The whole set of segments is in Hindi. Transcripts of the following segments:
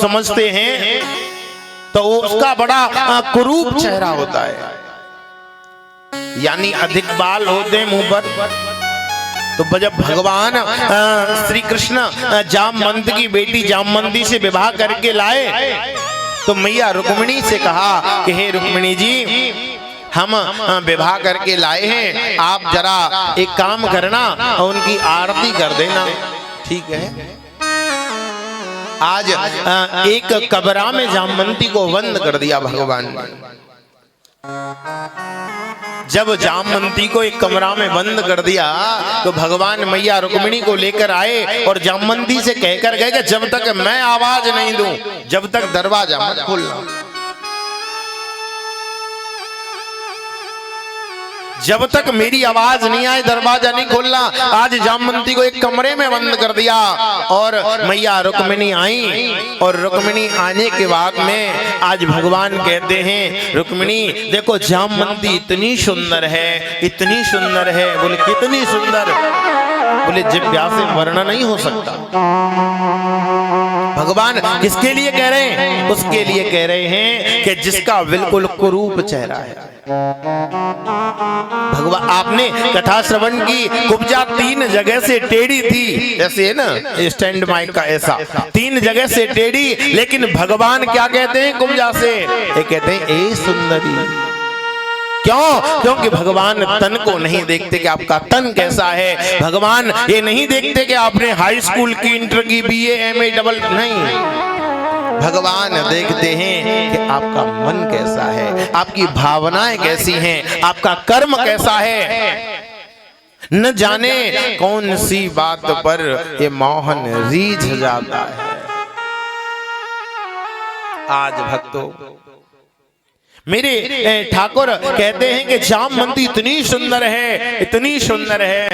समझते हैं तो उसका बड़ा कुरूप चेहरा होता है, यानी अधिक बाल होते हैं मुंह पर। तो जब भगवान श्री कृष्ण जामवंत की बेटी जामवंती से विवाह करके लाए तो मैया रुक्मिणी से कहा कि हे रुक्मिणी जी, हम विवाह करके लाए हैं, आप जरा एक काम करना और उनकी आरती कर देना। ठीक है। आज एक कबरा में जामवंती को बंद कर दिया भगवान ने। जब जामवंती को एक कमरा में बंद कर दिया तो भगवान मैया रुक्मिणी को लेकर आए और जामवंती से कहकर गए कि जब तक मैं आवाज नहीं दूं, जब तक दरवाजा मत खोलना। जब तक मेरी आवाज नहीं आए दरवाजा नहीं खोलना। आज जामवंती को एक कमरे में बंद कर दिया और मैया रुक्मिणी आई और रुक्मिणी आने के बाद में आज भगवान कहते हैं रुक्मिणी देखो जामवंती इतनी सुंदर है, इतनी सुंदर है। बोले कितनी सुंदर? बोले जिभ्या से वर्णन नहीं हो सकता। भगवान किसके लिए कह रहे हैं? उसके लिए कह रहे हैं कि जिसका बिल्कुल कुरूप चेहरा है। भगवान आपने कथा श्रवण की, कुब्जा 3 जगह से टेढ़ी थी, जैसे है ना स्टैंड माइक का, ऐसा 3 जगह से टेढ़ी, लेकिन भगवान क्या कहते हैं कुब्जा से? ये कहते हैं ए सुंदरी। क्यों? क्योंकि भगवान तन को नहीं देखते कि आपका तन कैसा है। भगवान ये नहीं देखते कि आपने हाई स्कूल की, इंटर की, बीए, एमए, डबल, नहीं। भगवान देखते हैं कि आपका मन कैसा है, आपकी भावनाएं कैसी हैं, आपका कर्म कैसा है। न जाने कौन सी बात पर ये मोहन रीझ जाता है। आज भक्तों मेरे ठाकुर कहते हैं कि जामवंती इतनी सुंदर है, इतनी सुंदर है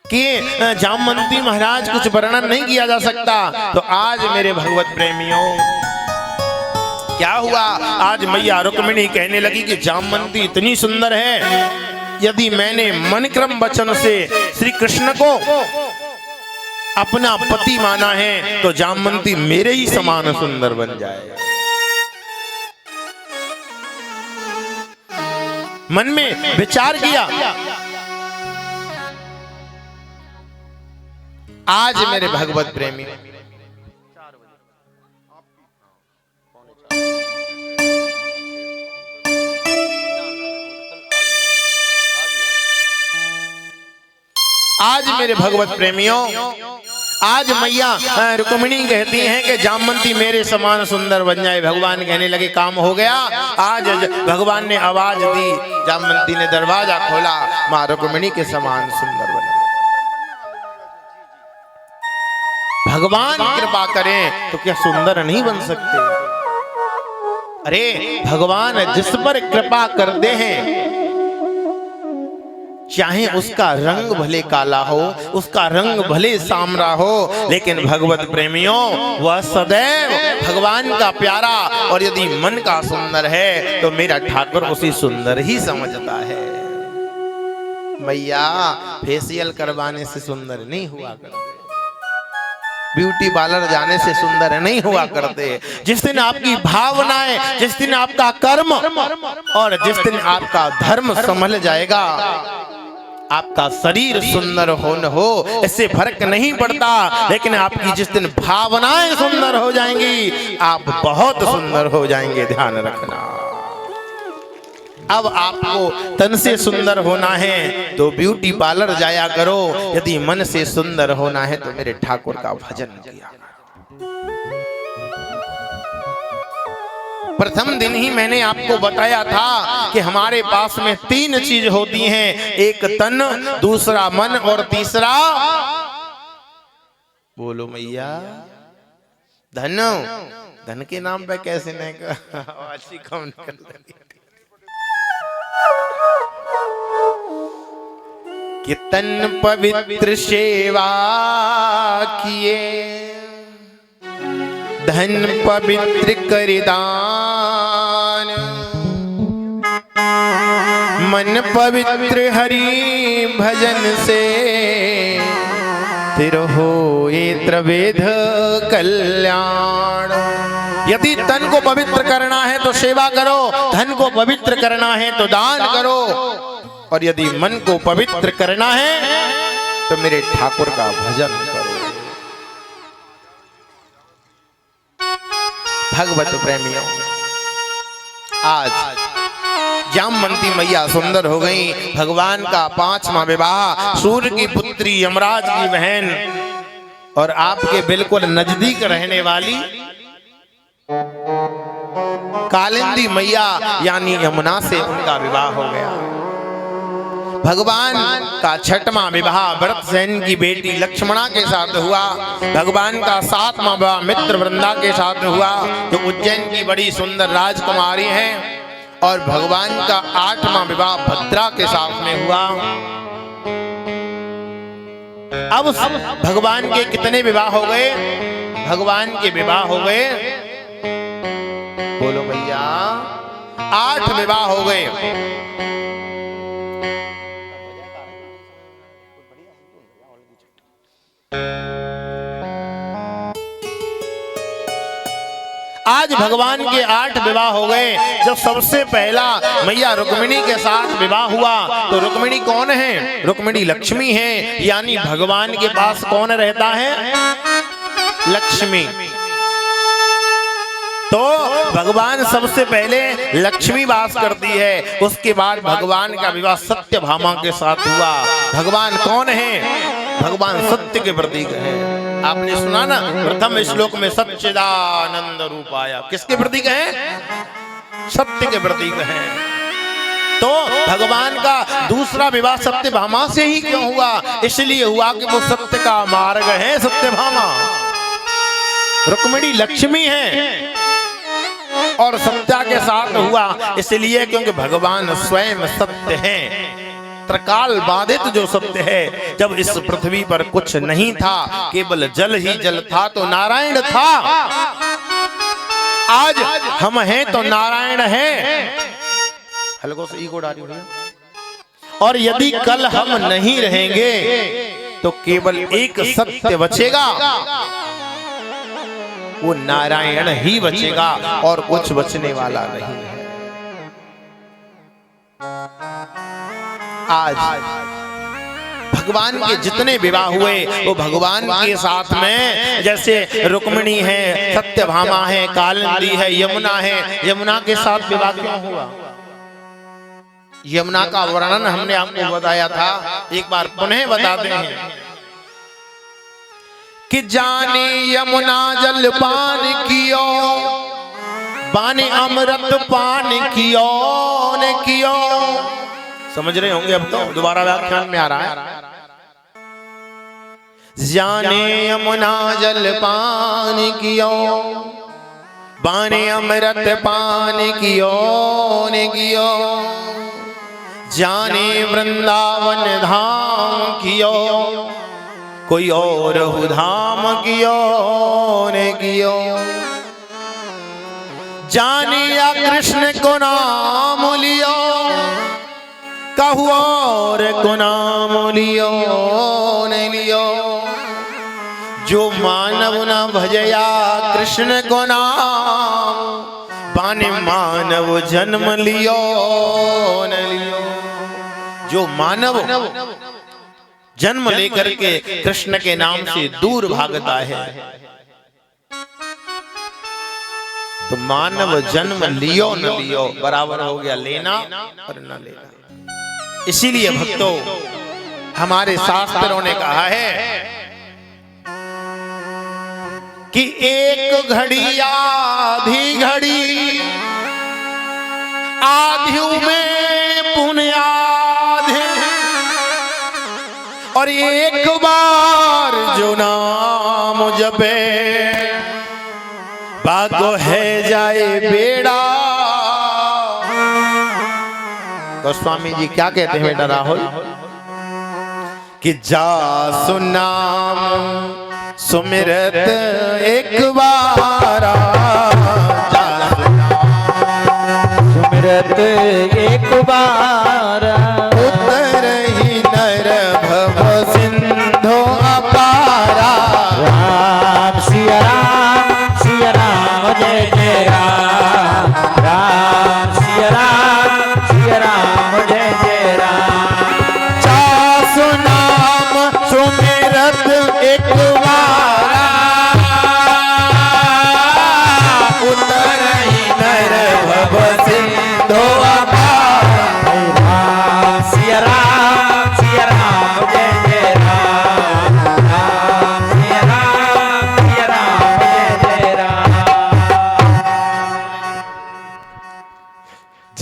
कि जामवंती महाराज कुछ वर्णन नहीं किया जा सकता। तो आज मेरे भगवत प्रेमियों क्या हुआ? आज मैया रुक्मिणी कहने लगी कि जामवंती इतनी सुंदर है, यदि मैंने मन क्रम वचन से श्री कृष्ण को अपना पति माना है तो जामवंती मेरे ही समान सुंदर बन जाएगा। मन में विचार किया। आज मेरे भगवत प्रेमी आज मेरे भगवत प्रेमियों आज मैया रुक्मिणी कहती हैं कि जामवंती मेरे समान सुंदर बन जाए। भगवान कहने लगे काम हो गया। आज भगवान ने आवाज दी, जामवंती ने दरवाजा खोला, मां रुक्मिणी के समान सुंदर बने। भगवान कृपा करें तो क्या सुंदर नहीं बन सकते? अरे भगवान जिस पर कृपा करते हैं, चाहे उसका रंग भले काला हो, उसका रंग भले सामरा हो, लेकिन भगवत प्रेमियों वह सदैव भगवान का प्यारा। और यदि मन का सुंदर है तो मेरा ठाकुर उसे सुंदर ही समझता है। मैया फेशियल करवाने से सुंदर नहीं हुआ करते, ब्यूटी पार्लर जाने से सुंदर नहीं हुआ करते। जिस दिन आपकी भावनाएं, जिस दिन आपका कर्म और जिस दिन आपका धर्म संभल जाएगा, आपका शरीर सुंदर हो न हो इससे फर्क नहीं पड़ता, लेकिन आपकी जिस दिन भावनाएं सुंदर हो जाएंगी आप बहुत सुंदर हो जाएंगे। ध्यान रखना। अब आपको तन से सुंदर होना है तो ब्यूटी पार्लर जाया करो, यदि मन से सुंदर होना है तो मेरे ठाकुर का भजन किया। प्रथम दिन ही मैंने आपको बताया था कि हमारे पास में 3 चीज होती हैं, एक तन, दूसरा मन और तीसरा बोलो मैया धन। धन के नाम पे कैसे नहीं कम कर कि तन पवित्र सेवा किए, धन पवित्र करिदान, मन पवित्र हरि भजन से, तिरहोए त्रिविध कल्याण। यदि तन को पवित्र करना है तो सेवा करो, धन को पवित्र करना है तो दान करो, और यदि मन को पवित्र करना है तो मेरे ठाकुर का भजन करो। भगवत प्रेमियों, आज जामवंती मैया सुंदर हो गई। भगवान का 5वां विवाह, सूर्य की पुत्री यमराज की बहन और आपके बिल्कुल नजदीक रहने वाली कालिंदी मैया यानी यमुना से उनका विवाह हो गया। भगवान का 6वां विवाह भरतसेन की बेटी लक्ष्मणा के साथ हुआ। भगवान का 7वां विवाह मित्र वृंदा के साथ हुआ, जो उज्जैन की बड़ी सुंदर राजकुमारी हैं। और भगवान का 8वां विवाह भद्रा के साथ में हुआ। अब भगवान के कितने विवाह हो गए? भगवान के विवाह हो गए, बोलो भैया, 8 विवाह हो गए। आज भगवान के 8 विवाह हो गए। जब सबसे पहला मैया रुक्मिणी के साथ विवाह हुआ तो रुक्मिणी कौन है? रुक्मिणी लक्ष्मी है, यानी भगवान के पास कौन रहता है? लक्ष्मी। तो भगवान सबसे पहले लक्ष्मी वास करती है। उसके बाद भगवान का विवाह सत्यभामा के साथ हुआ। भगवान कौन है? भगवान सत्य के प्रतीक है। आपने सुना ना, प्रथम श्लोक में सच्चिदानंद रूप आया। किसके प्रतीक है? सत्य के प्रतीक है। तो भगवान का दूसरा विवाह सत्यभामा से ही क्यों हुआ? इसलिए हुआ कि वो सत्य का मार्ग है। सत्यभामा रुक्मिणी लक्ष्मी है और सत्या के साथ हुआ इसलिए क्योंकि भगवान स्वयं सत्य है। त्रिकाल बाधित जो सत्य है, जब इस पृथ्वी पर कुछ नहीं था, केवल जल ही जल था, तो नारायण था। आज हम हैं तो नारायण है। हल्को से ईगो डाली हुई। और यदि कल हम नहीं रहेंगे तो केवल एक सत्य बचेगा, वो नारायण ही बचेगा और कुछ बचने वाला नहीं है। आज भगवान के जितने विवाह हुए वो भगवान के साथ में, जैसे रुक्मिणी है, सत्यभामा है, कालिंदी है, यमुना है। यमुना के साथ विवाह क्यों हुआ? यमुना का वर्णन हमने आपको बताया था, एक बार पुनः बताते हैं कि जाने यमुना जल पान कियो, बाने अमृत पान कियो ने कियो। समझ रहे होंगे अब तो, दोबारा व्याख्यान में आ रहा है। जाने यमुना जल पान कियो, बाने अमृत पान कियो ने कियो। जाने वृंदावन धाम कियो, कोई और धाम कियो ने कियो। जानिया कृष्ण को नाम लियो, कहू और को नाम लियो ने लियो। जो मानव न भजया कृष्ण को नाम, पाने मानव जन्म लियो न लियो। जो मानव जन्म लेकर के कृष्ण के नाम से दूर भागता है, तो मानव जन्म लियो न लियो बराबर हो गया, लेना और न लेना। इसीलिए भक्तों, हमारे शास्त्रों ने कहा है कि एक घड़ी आधी घड़ी, आधियों में पुण्याधि, और एक बार जो नाम जपे, भागो है जाए बेड़ा। तो स्वामी जी क्या कहते हैं बेटा राहुल, कि जा सुनाम सुमिरत एक बारा, जा सुमिरत एक बारा, उतर ही नर भव सिंधु अपार।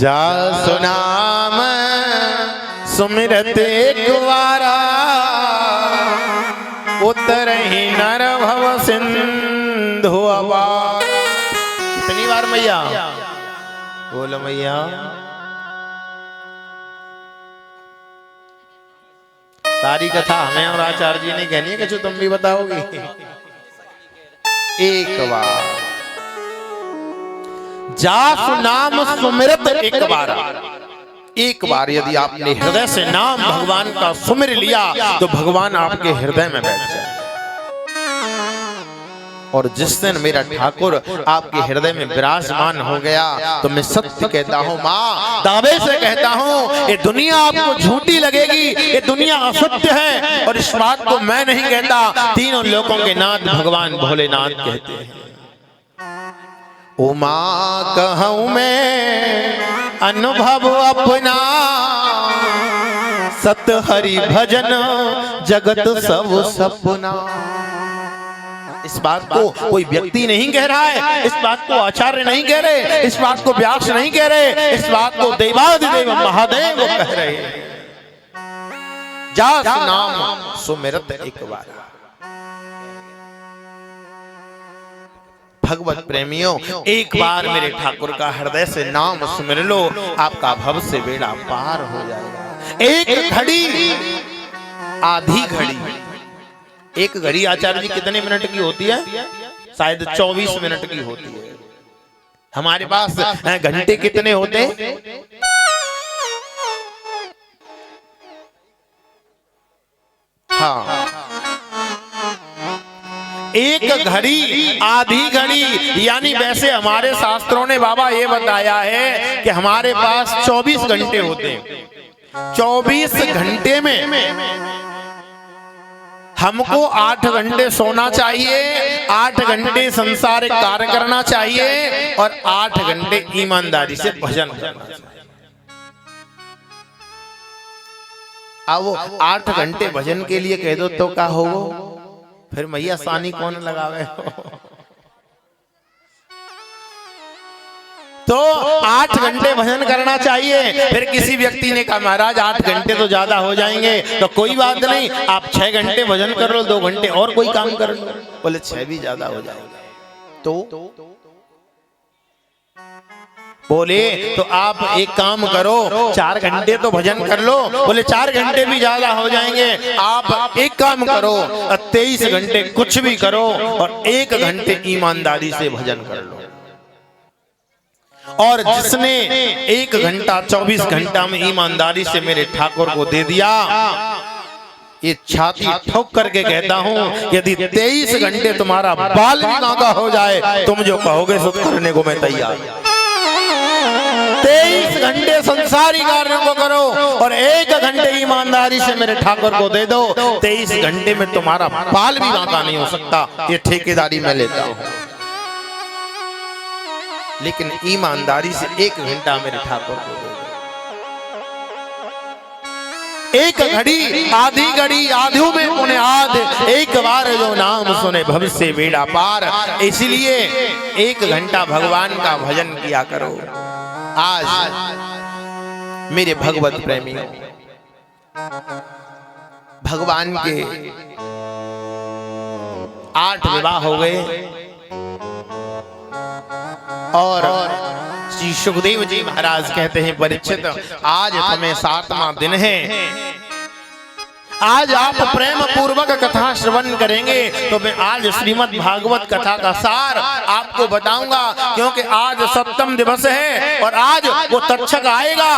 जा सुनाम सुमिरत एक बारा उतरहि नर भव सिंधु अपार। कितनी बार मैया बोलो मैया। सारी कथा हमें और आचार्य जी ने कहनी है कि जो तुम भी बताओगी। एक बार जासु नाम सुमिरत एक बार। एक बार यदि आपने हृदय से नाम भगवान का सुमिर लिया तो भगवान आपके हृदय में बैठ जाए। और जिस दिन मेरा ठाकुर आपके हृदय में विराजमान हो गया तो मैं सत्य कहता हूँ माँ, दावे से कहता हूँ ये दुनिया आपको झूठी लगेगी, ये दुनिया असत्य है। और इस बात को मैं नहीं कहता, तीनों लोकों के नाथ भगवान भोलेनाथ कहते हैं। उमा कहूँ मैं अनुभव अपना, सत हरि भजन जगत सब सपना। इस बात को कोई व्यक्ति नहीं कह रहा है, इस बात को आचार्य नहीं कह रहे, इस बात को व्यास नहीं कह रहे, इस बात को देवादिदेव महादेव कह रहे हैं। जास नाम सुमिरत एक बार। भगवत प्रेमियों, एक बार मेरे ठाकुर का हृदय से नाम सुमिर लो, आपका भव से बेड़ा पार हो जाएगा। एक घड़ी आधी घड़ी, एक घड़ी आचार्य जी कितने मिनट की होती है? शायद 24 मिनट की होती है। हमारे पास घंटे कितने होते हैं? हाँ, एक घड़ी आधी घड़ी। यानी वैसे हमारे शास्त्रों ने बाबा ये बताया है कि हमारे पास 24 घंटे होते हैं। 24 घंटे में हमको 8 घंटे सोना चाहिए, 8 घंटे संसारिक कार्य करना चाहिए और 8 घंटे ईमानदारी से भजन करना चाहिए। अब 8 घंटे भजन के लिए कह दो तो क्या होगा? फिर मैया सानी कौन लगावे? तो 8 घंटे भजन करना चाहिए। फिर किसी व्यक्ति ने कहा महाराज 8 घंटे तो ज्यादा हो जाएंगे, तो कोई बात नहीं, आप 6 घंटे भजन कर लो, 2 घंटे और कोई काम कर लो। बोले 6 भी ज्यादा हो जाएगा। तो बोले तो आप एक काम करो, 4 घंटे तो भजन कर लो। बोले 4 घंटे भी ज्यादा हो जाएंगे, आप एक काम करो 23 घंटे कुछ भी करो और 1 घंटे ईमानदारी से भजन कर लो। और जिसने 1 घंटा 24 घंटा में ईमानदारी से मेरे ठाकुर को दे दिया, ये छाती ठोक करके कहता हूं यदि 23 घंटे तुम्हारा बाल भी नागा हो जाए, तुम जो कहोगे सो करने को मैं तैयार। 23 घंटे संसारी कार्यों को करो और 1 घंटे ईमानदारी से मेरे ठाकुर को दे दो। 23 घंटे में तुम्हारा बाल भी नागा नहीं हो सकता, ये ठेकेदारी मैं लेता हूं। लेकिन ईमानदारी से 1 घंटा मेरे ठाकुर को दे दो। 1 घड़ी आधी घड़ी आधु में पुण्य आध, एक बार जो नाम सुने भविष्य बेड़ा पार। इसलिए 1 घंटा भगवान का भजन किया करो। आज मेरे भगवत प्रेमी, भगवान के 8 विवाह हो गए और श्री सुखदेव जी महाराज कहते हैं परीक्षित आज तुम्हें 7वां दिन है, आज आप प्रेम पूर्वक कथा श्रवण करेंगे तो मैं आज श्रीमद् भागवत कथा का सार आपको बताऊंगा, क्योंकि आज 7वां दिवस है और आज वो तक्षक आएगा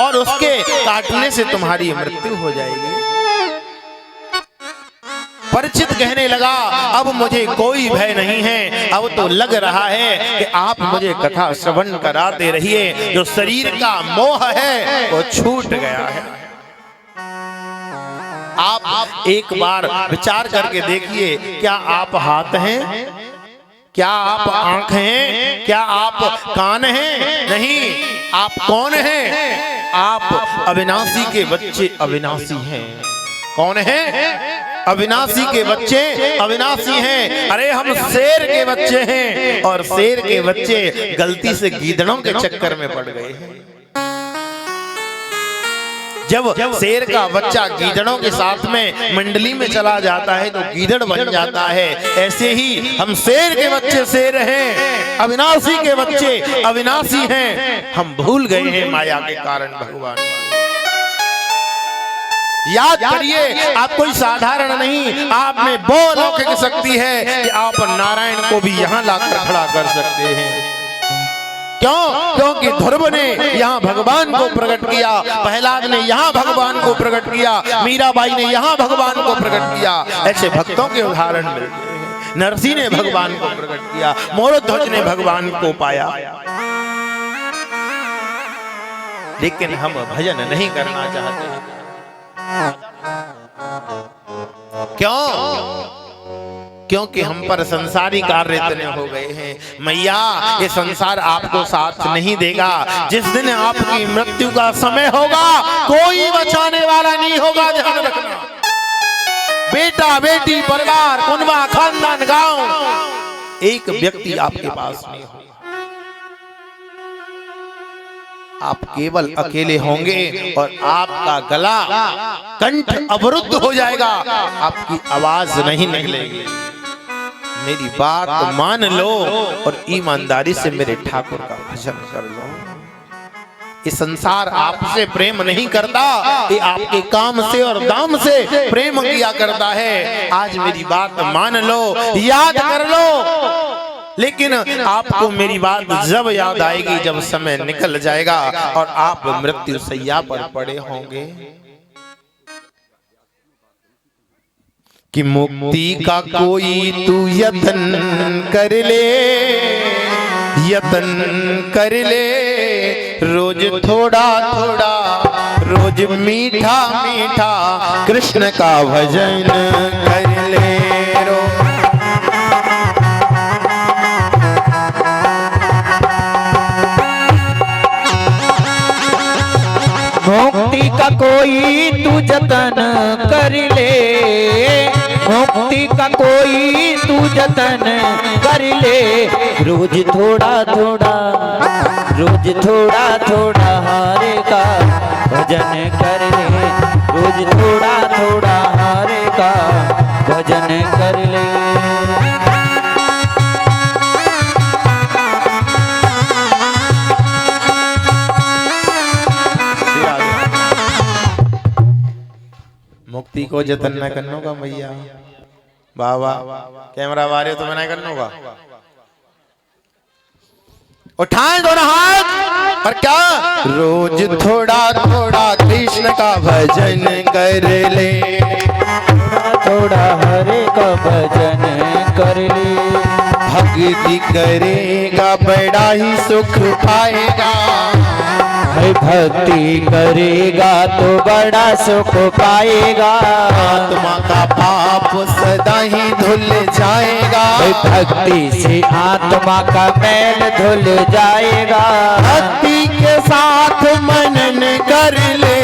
और उसके काटने से तुम्हारी मृत्यु हो जाएगी। परीक्षित कहने लगा अब मुझे कोई भय नहीं है, अब तो लग रहा है कि आप मुझे कथा श्रवण कराते रहिए, जो शरीर का मोह है वो छूट गया है। आप एक बार विचार करके देखिए, क्या आप हाथ हैं? क्या आप आंख हैं? क्या आप कान हैं? नहीं, आप कौन हैं? आप अविनाशी के बच्चे अविनाशी हैं। कौन हैं? अविनाशी के बच्चे अविनाशी हैं। अरे हम शेर के बच्चे हैं और शेर के बच्चे गलती से गीदड़ों के चक्कर में पड़ गए हैं। जब शेर का बच्चा गीदड़ों के साथ में मंडली में चला जाता है तो गीदड़ बन जाता है। ऐसे ही हम शेर के बच्चे शेर हैं, अविनाशी के बच्चे अविनाशी हैं। हम भूल गए हैं माया के कारण भगवान। याद करिए, आप कोई साधारण नहीं, आप में वो अलौकिक शक्ति है कि आप नारायण को भी यहाँ लाकर खड़ा कर सकते हैं। क्यों? क्योंकि ध्रुव ने यहाँ भगवान को प्रकट किया, प्रहलाद ने यहाँ भगवान को प्रकट किया, मीराबाई ने यहाँ भगवान को प्रकट किया। ऐसे भक्तों के उदाहरण मिलते हैं। नरसिंह ने भगवान को प्रकट किया, मोरध्वज ने भगवान को पाया। लेकिन हम भजन नहीं करना चाहते। क्यों? क्योंकि हम पर संसारी कार्य इतने हो गए हैं। मैया, ये संसार आपको साथ नहीं देगा। जिस दिन आपकी मृत्यु का समय होगा कोई बचाने वाला नहीं होगा, ध्यान रखना। बेटा बेटी परिवार कुनबा खानदान गांव एक व्यक्ति आपके पास नहीं होगा। आप केवल अकेले होंगे और आपका गला कंठ अवरुद्ध हो जाएगा, आपकी आवाज नहीं निकलेगी। मेरी बात मान लो और ईमानदारी से मेरे ठाकुर का भजन कर लो। ये संसार आपसे प्रेम नहीं करता, ये आपके काम से और दाम से प्रेम किया करता है। आज मेरी बात मान लो, याद कर लो। लेकिन आपको मेरी बात जब याद आएगी जब समय निकल जाएगा और आप मृत्यु शैया पर पड़े होंगे कि मुक्ति का कोई तू यत्न कर ले, यत्न कर ले। रोज थोड़ा थोड़ा, रोज मीठा मीठा कृष्ण का भजन कर ले। मुक्ति का कोई तू जतन कर ले, मुक्ति का कोई तू जतन कर ले। रोज थोड़ा थोड़ा, रोज थोड़ा थोड़ा हारे का भजन कर ले। रोज थोड़ा थोड़ा हारे का भजन कर ले। मुक्ति को जतन न करनो का मैया। बाबा कैमरा वाले तो मना करनो का। उठाएं दोनों हाथ और क्या? रोज थोड़ा थोड़ा कृष्ण का भजन कर ले, थोड़ा हरे का भजन कर ले। भक्ति करेगा बड़ा ही सुख पाएगा, भक्ति करेगा तो बड़ा सुख पाएगा। आत्मा का पाप सदा ही धुल जाएगा, भक्ति से आत्मा का मैल धुल जाएगा। भक्ति के साथ मनन कर ले,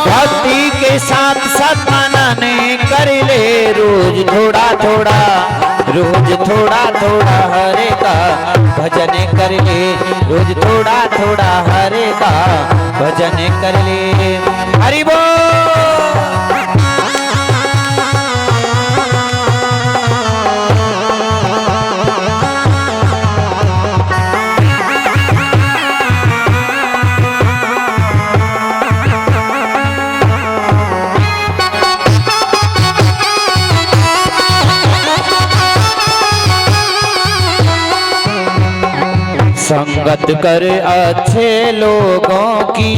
भक्ति के साथ सत्मनन कर ले। रोज थोड़ा थोड़ा, रोज थोड़ा थोड़ा हरे का भजन कर ले। रोज थोड़ा थोड़ा हरे का भजन कर ले। हरि बोल। संगत कर अच्छे लोगों की,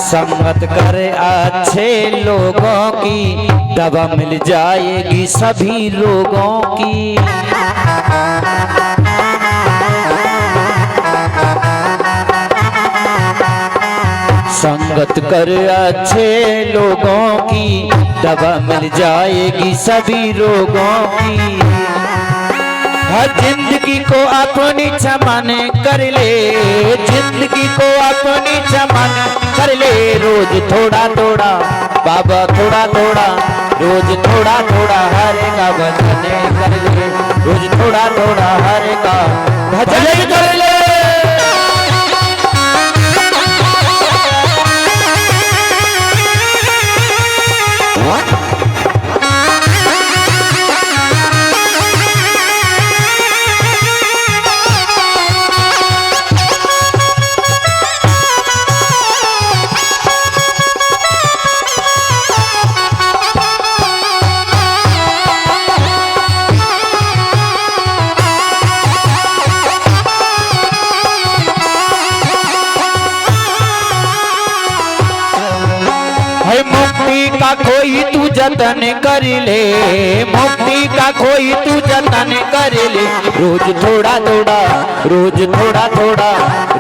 संगत कर अच्छे लोगों की। दवा मिल जाएगी सभी लोगों की। संगत कर अच्छे लोगों की, दवा मिल जाएगी सभी रोगों की। हर जिंदगी को अपनी चमन कर ले, जिंदगी को अपनी चमन कर ले। रोज थोड़ा थोड़ा बाबा थोड़ा थोड़ा, रोज थोड़ा थोड़ा हरे का भजन कर ले, रोज थोड़ा थोड़ा हरे का भजन कर ले। मुक्ति का कोई तू जतन कर ले, मुक्ति का कोई तू जतन कर ले। रोज थोड़ा थोड़ा, रोज थोड़ा थोड़ा,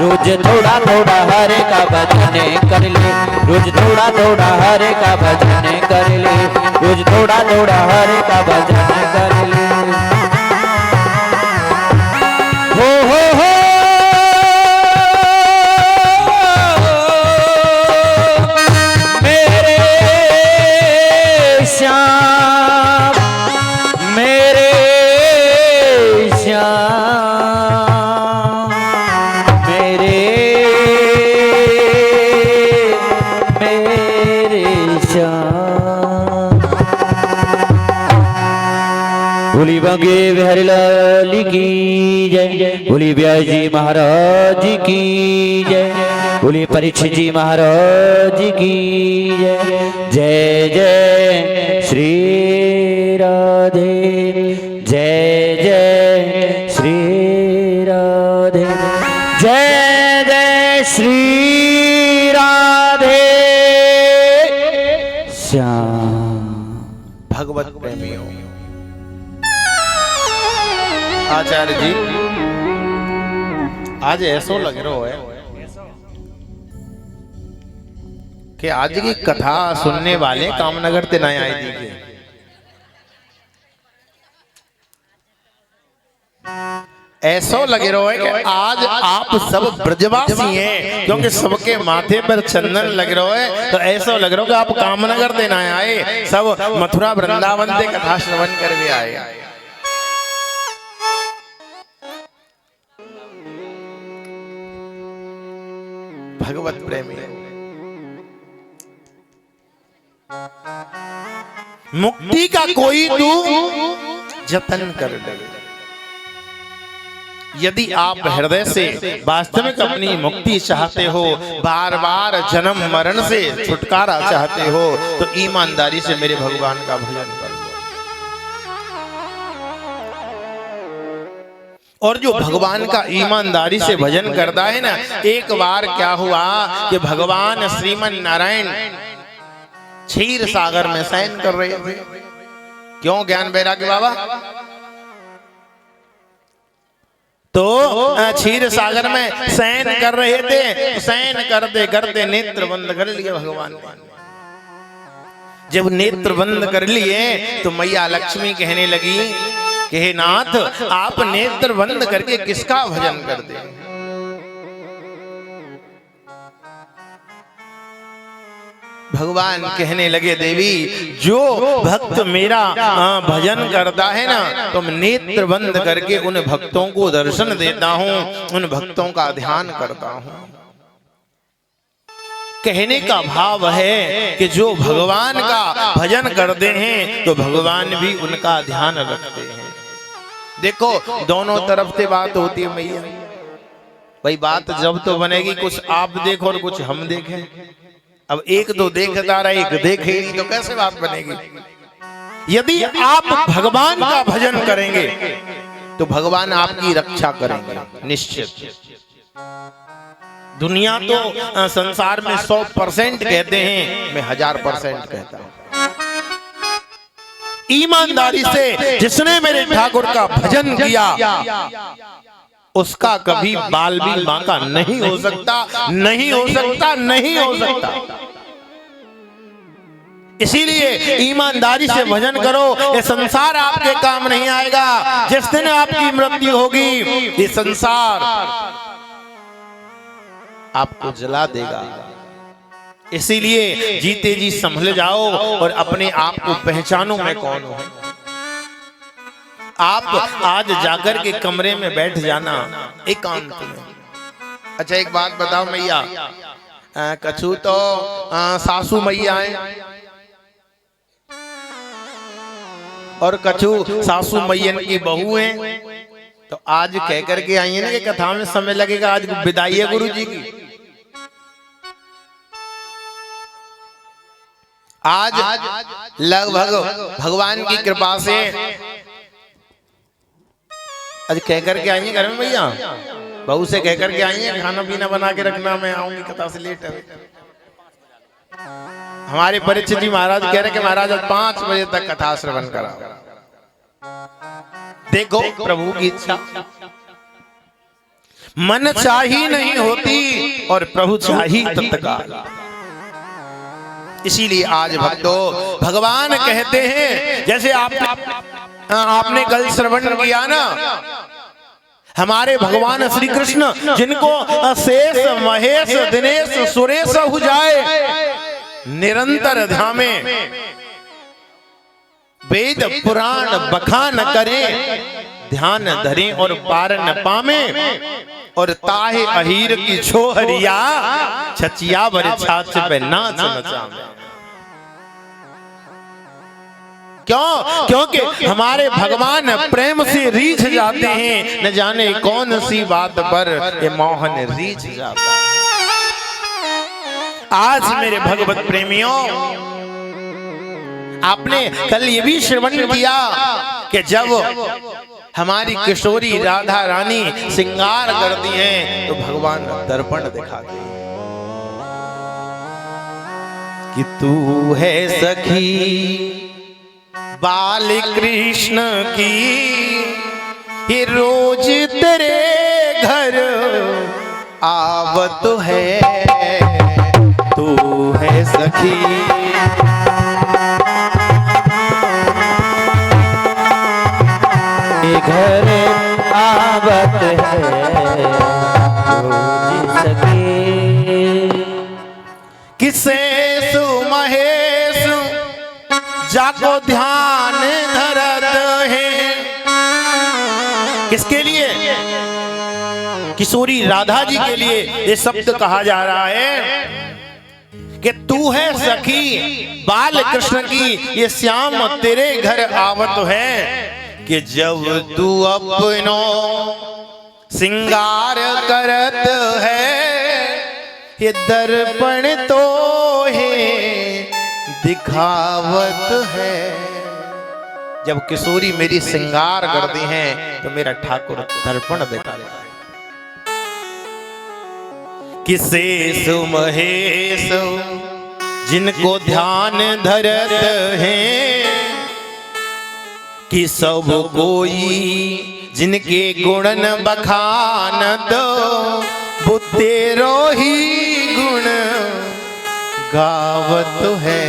रोज थोड़ा थोड़ा हरे का भजन कर ले, रोज थोड़ा थोड़ा हरे का भजन कर ले, रोज थोड़ा थोड़ा हरे का भजन कर ले। हो श्याम, मेरे श्याम, मेरे श्याम। बोली बंगे बिहारी लाल की जय, बोली ब्याजी महाराज की जय, बोली परीक्षित जी महाराज की जय। जय जय श्री राधे, जय जय श्री राधे, जय जय श्री राधे श्याम। भगवत प्रेमियों, आचार्य जी आज ऐसो लग रहा है कि आज की कथा सुनने वाले कामनगर ते नए आए थे। ऐसा लग रहा है कि आज आप सब ब्रजवासी हैं, क्योंकि सबके माथे पर चंदन लग रहा है। तो ऐसा लग रहा है कि आप कामनगर ते नए आए, सब मथुरा वृंदावन ते कथा श्रवण करके आए। भगवत प्रेमी, मुक्ति का कोई तू जतन कर ले। यदि आप हृदय से वास्तविक अपनी मुक्ति चाहते हो, बार बार जन्म मरण से छुटकारा चाहते हो, तो ईमानदारी से मेरे भगवान का भजन कर लो। और जो भगवान का ईमानदारी से भजन करता है ना, एक बार क्या हुआ कि भगवान श्रीमन नारायण क्षीर सागर में शयन कर रहे थे। क्यों ज्ञान वैराग्य बाबा? तो क्षीर सागर में शयन कर रहे थे। शयन करते करते नेत्र बंद कर लिए भगवान ने। जब नेत्र बंद कर लिए तो मैया लक्ष्मी कहने लगी कि हे नाथ, आप नेत्र बंद करके किसका भजन करते? भगवान कहने लगे, देवी जो भक्त मेरा भजन करता है ना, तो मैं नेत्र बंद करके उन भक्तों को दर्शन देता हूँ, उन भक्तों का ध्यान करता हूँ। कहने का भाव है कि जो भगवान का भजन करते हैं तो भगवान भी उनका ध्यान रखते हैं। देखो दोनों तरफ से बात होती है मैया। भाई बात जब तो बनेगी, कुछ आप देखो और कुछ हम देखें। अब एक तो देखता रहा, एक देखे नहीं, तो कैसे बात बनेगी? यदि आप भगवान का भजन करेंगे तो भगवान आपकी रक्षा करेंगे निश्चित। दुनिया तो संसार में 100% कहते हैं, मैं 1000% कहता हूं। ईमानदारी से जिसने मेरे ठाकुर का भजन किया उसका कभी बाल भी बांका नहीं हो सकता, नहीं हो सकता, नहीं हो सकता। इसीलिए ईमानदारी से भजन करो। ये संसार आपके काम नहीं आएगा। जिस दिन आपकी मृत्यु होगी ये संसार आपको जला देगा। इसीलिए जीते जी संभल जाओ और अपने आप को पहचानो मैं कौन हूं। आप आज जाकर के कमरे में बैठ जाना एकांत में। अच्छा एक बात बताओ मैया, कछु तो सासू मैया है और कछु सासू मैयन की बहू है। तो आज कह करके आई है ना कि कथा में समय लगेगा, आज विदाई है गुरु जी की। आज लगभग भगवान की कृपा से आज कह करके आई है घर में भैया, बहू से कह करके आई है खाना पीना बना के रखना, मैं आऊंगी कथा से लेट है। हमारे परीक्षित जी महाराज कह रहे कि महाराज आज 5 बजे तक कथा श्रवण करा। देखो प्रभु की इच्छा मन चाही नहीं होती और प्रभु चाही तत्काल। इसीलिए आज भक्तों भगवान कहते हैं, जैसे आपने कल श्रवण किया ना, हमारे भगवान श्री कृष्ण जिनको शेष महेश दिनेश सुरेश हो जाए निरंतर ध्यामे, वेद पुराण बखान करें, ध्यान धरें और पार न पावे, और ताहे अहीर की छोहरिया छचिया बर छाछ पे नाच नचावे। क्यों? क्योंकि हमारे भगवान प्रेम से रीझ जाते हैं, न जाने कौन सी बात पर ये मोहन रीझ जाता है। आज मेरे भगवत प्रेमियों, आपने कल ये भी श्रवण किया कि जब हमारी किशोरी राधा रानी श्रृंगार करती हैं तो भगवान दर्पण दिखाते हैं कि तू है सखी बाल कृष्ण की, ये रोज तेरे घर आवत है, तू है सखी घर आवत है रोज सखी। किसे सुमहेश जाको ध्यान धरत है। किसके लिए? किशोरी राधा जी के लिए ये शब्द कहा जा रहा है कि तू है सखी बाल कृष्ण की, ये श्याम तेरे घर आवत है, कि जब तू अपनो सिंगार करत है, ये दर्पण तो है दिखावत है। जब किशोरी मेरी सिंगार करती हैं तो मेरा ठाकुर दर्पण दिखाता है। किसे सुमहेश जिनको ध्यान धरत है, कि सब कोई जिनके गुणन बखानत, वो तेरो ही गुण गावत है,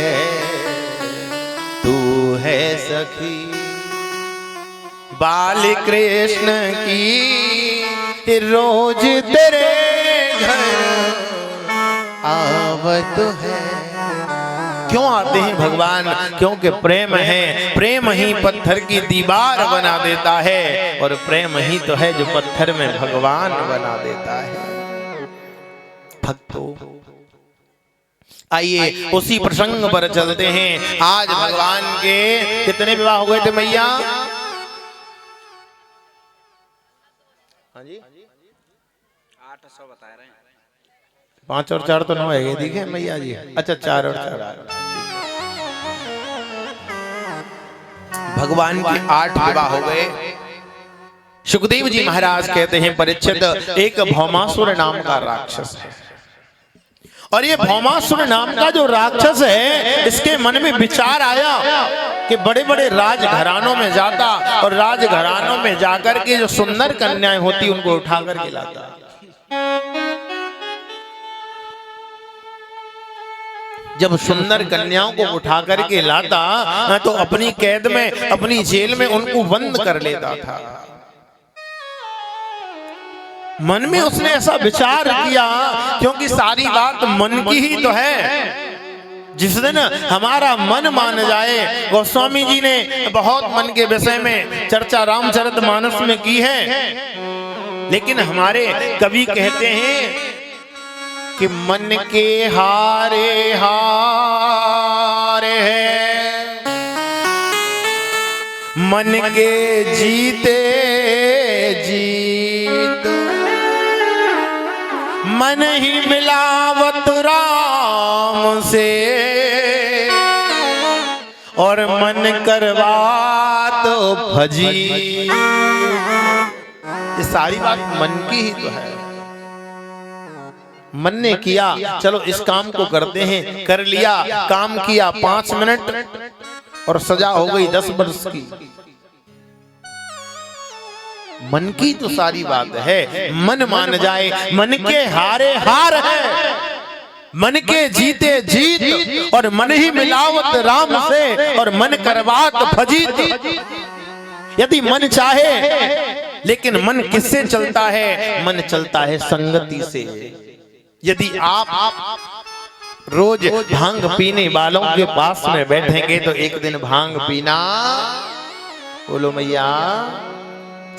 तू है सखी बाल कृष्ण की, रोज तेरे घर आवत है। क्यों आते हैं भगवान? क्योंकि प्रेम है। प्रेम ही पत्थर की दीवार बना देता है, और प्रेम ही तो है जो पत्थर में भगवान बना देता है। भक्तों आइए उसी प्रसंग पर चलते हैं। आज भगवान के कितने विवाह हो गए थे मैया? हाँ जी 800 बता रहे हैं। 5 और 4 तो 9 है, दिखे मैया जी। अच्छा 4 और 4 भगवान के 8 विवाह हो गए। सुखदेव जी महाराज कहते हैं परीक्षित, एक भौमासुर नाम का राक्षस है, और ये भौमासुर नाम का जो राक्षस है, इसके मन में विचार आया कि बड़े बड़े राजघरानों में जाता और राजघरानों में जाकर के जो सुंदर कन्याएं होती उनको उठा करके लाता। जब सुंदर कन्याओं को उठा करके लाता तो अपनी कैद में, अपनी जेल में उनको बंद कर लेता था। मन में उसने ऐसा विचार किया, क्योंकि सारी बात मन की ही तो है। जिस दिन हमारा मन मान जाए, गोस्वामी जी ने बहुत मन के विषय में चर्चा रामचरितमानस में की है, लेकिन हमारे कवि कहते हैं कि मन के हारे हारे है, मन के जीते जीत, मन ही मिलावत राम से और मन करवात भजी। ये सारी बात मन की ही तो है। मन ने किया, चलो इस काम को करते हैं, कर लिया, काम किया 5 मिनट और सजा हो गई 10 वर्ष की। मन की तो सारी बात है, मन मान जाए, मन के हारे हार है, मन के जीते जीत, और मन ही मिलावत राम से और मन करवात भजीत। यदि मन चाहे, लेकिन मन किससे चलता है? मन चलता है संगति से। यदि आप रोज भांग पीने वालों के पास में बैठेंगे तो एक दिन भांग पीना, बोलो मैया,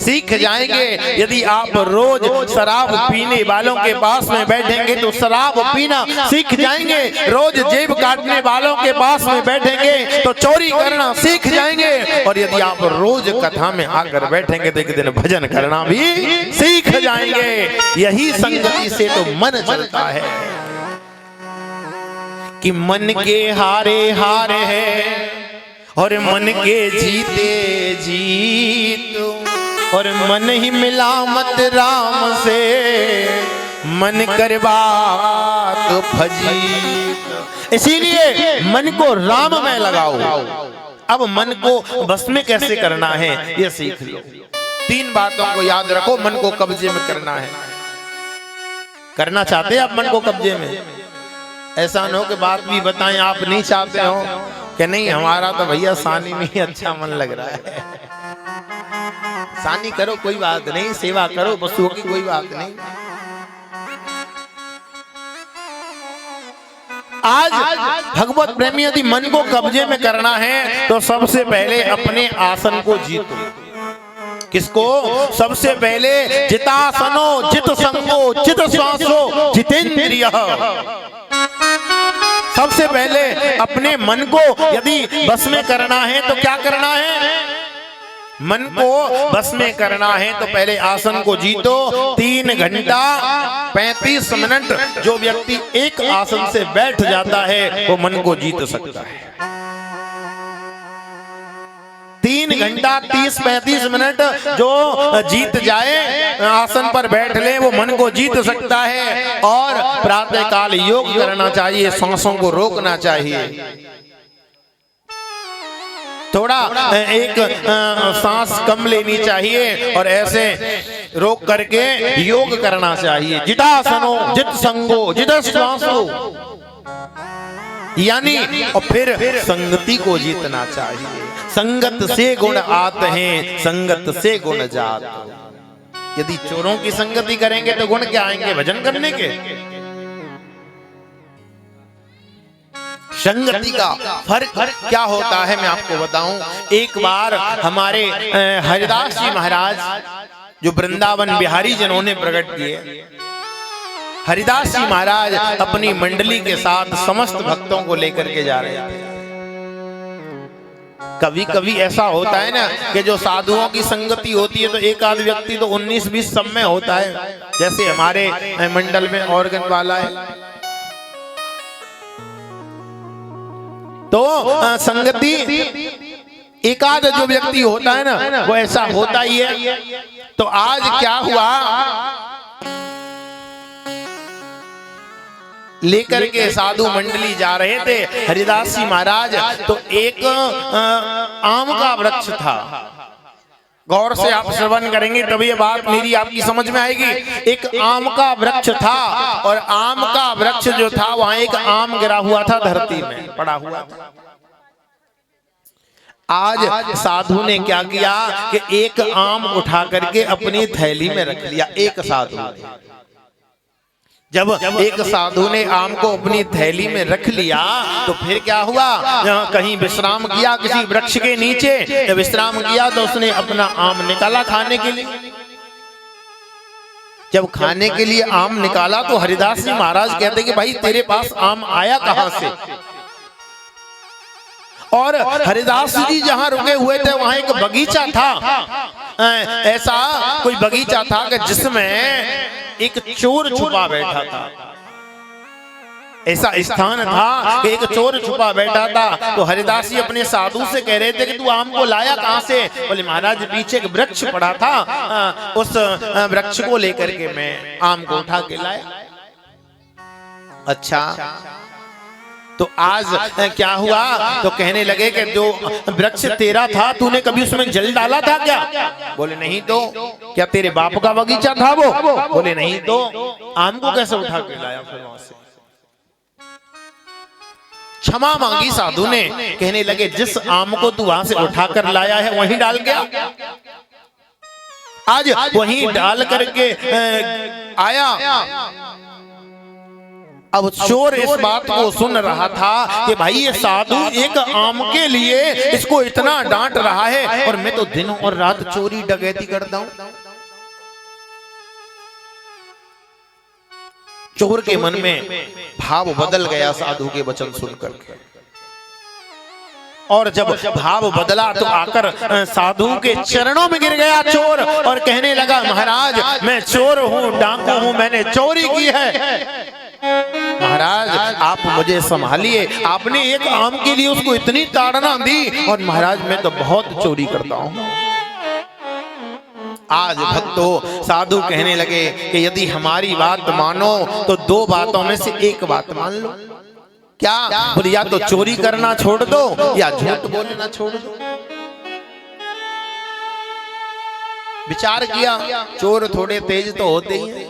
सीख जाएंगे। यदि आप रोज शराब पीने वालों के पास में बैठेंगे तो शराब पीना सीख जाएंगे। रोज जेब काटने वालों के पास में बैठेंगे तो चोरी करना सीख जाएंगे। और यदि आप रोज कथा में आकर बैठेंगे तो एक दिन भजन करना भी सीख जाएंगे। यही संगति से तो मन चलता है कि मन के हारे हारे है और मन के जीते जीत, और मन ही मिलावत राम से, मन करवात भजी। इसीलिए मन को राम में लगाओ। अब मन को बस में कैसे करना है ये सीख लो। 3 बातों को याद रखो मन को कब्जे में करना है। करना चाहते हैं आप मन को कब्जे में? ऐसा न हो कि बात भी बताएं आप नहीं चाहते हो कि नहीं हमारा तो भैया सानी में ही अच्छा मन लग रहा है। सानी करो कोई बात नहीं, सेवा करो पशुओं की कोई बात नहीं। आज भगवत प्रेमी यदि मन को कब्जे में करना है तो सबसे पहले अपने आसन को जीतो। किसको? सबसे पहले जितासनो जित संगो जित श्वासो जितेंद्रिय। सबसे पहले अपने मन को यदि बस में करना है तो क्या करना है? मन को बस में करना है तो पहले आसन को जीतो। 3 घंटा 35 मिनट जो व्यक्ति एक आसन से बैठ जाता है वो मन को जीत सकता है। 3 घंटा 30-35 मिनट जो जीत जाए, आसन पर बैठ ले, वो मन को जीत सकता है। और प्रातः काल योग करना चाहिए, सांसों को रोकना चाहिए। थोड़ा एक सांस कम लेनी चाहिए और ऐसे रोक करके योग करना चाहिए। जितासनो जित संगो जित श्वासो, यानी और फिर संगति को जीतना चाहिए। संगत से गुण आते हैं, संगत से गुण जात। यदि चोरों की संगति करेंगे तो गुण क्या आएंगे? भजन करने के। संगति का फर्क क्या होता है मैं आपको बताऊं। एक बार हमारे हरिदास जी महाराज जो वृंदावन बिहारी जिन्होंने प्रकट किए, हरिदास जी महाराज अपनी मंडली के साथ समस्त भक्तों को लेकर के जा रहे थे। कभी कभी ऐसा होता है ना कि जो साधुओं की संगति होती है तो एक आध व्यक्ति तो 19-20 सब में होता है। जैसे हमारे मंडल में ऑर्गन वाला है तो संगति एक आध जो व्यक्ति होता है ना वो ऐसा होता ही है। तो आज क्या हुआ, लेकर के साधु मंडली जा रहे थे हरिदास जी महाराज, तो एक आम का वृक्ष था, गौर से आप श्रवण करेंगे तभी ये बात मेरी आपकी समझ में आएगी। एक आम का वृक्ष था और आम का वृक्ष जो था वहां एक आम गिरा हुआ था, धरती में पड़ा हुआ था। आज साधु ने क्या किया कि एक आम उठा करके अपनी थैली में रख लिया। एक साधु ने, जब एक साधु ने आम को अपनी थैली में रख लिया तो फिर क्या हुआ, कहीं विश्राम किया किसी वृक्ष के नीचे। जब विश्राम किया तो उसने अपना आम निकाला खाने के लिए। जब खाने के लिए आम निकाला तो हरिदास जी महाराज कहते कि भाई तेरे पास आम आया कहां से। और हरिदास जी जहां रुके हुए थे वहां एक बगीचा था। ऐसा कोई बगीचा था कि जिसमें एक चोर छुपा बैठा था। ऐसा स्थान था कि एक चोर छुपा बैठा था। तो हरिदास जी अपने साधु से कह रहे थे कि तू आम को लाया कहां से। बोले महाराज पीछे एक वृक्ष पड़ा था, उस वृक्ष को लेकर के मैं आम को उठा के लाया। अच्छा, तो आज क्या हुआ, तो कहने लगे कि जो वृक्ष तेरा था तूने कभी उसमें जल डाला था क्या। बोले नहीं तो। क्या तेरे बाप का बगीचा था वो। बोले नहीं तो। आम को कैसे उठा के लाया फिर वहां से। क्षमा मांगी साधु ने। कहने लगे जिस आम को तू वहां से उठा कर लाया है वहीं डाल गया। आज वहीं डाल करके आया। अब चोर इस बात को सुन रहा था कि भाई ये साधु एक आम के लिए इसको इतना डांट रहा है और मैं तो दिन और रात चोरी डकैती करता हूं। चोर के मन में भाव बदल गया साधु के वचन सुनकर के। और जब भाव बदला तो आकर साधु के चरणों में गिर गया चोर और कहने लगा महाराज मैं चोर हूं, डाकू हूं, मैंने चोरी की है। महाराज आप मुझे संभालिए। आपने एक आम के लिए उसको इतनी ताड़ना दी और महाराज मैं तो बहुत चोरी करता हूं। आज भक्तों साधु कहने लगे कि यदि हमारी बात मानो तो दो बातों में से एक बात मान लो। क्या। बोले या तो चोरी करना छोड़ दो या झूठ बोलना छोड़ दो। विचार किया, चोर थोड़े तेज तो होते ही हैं।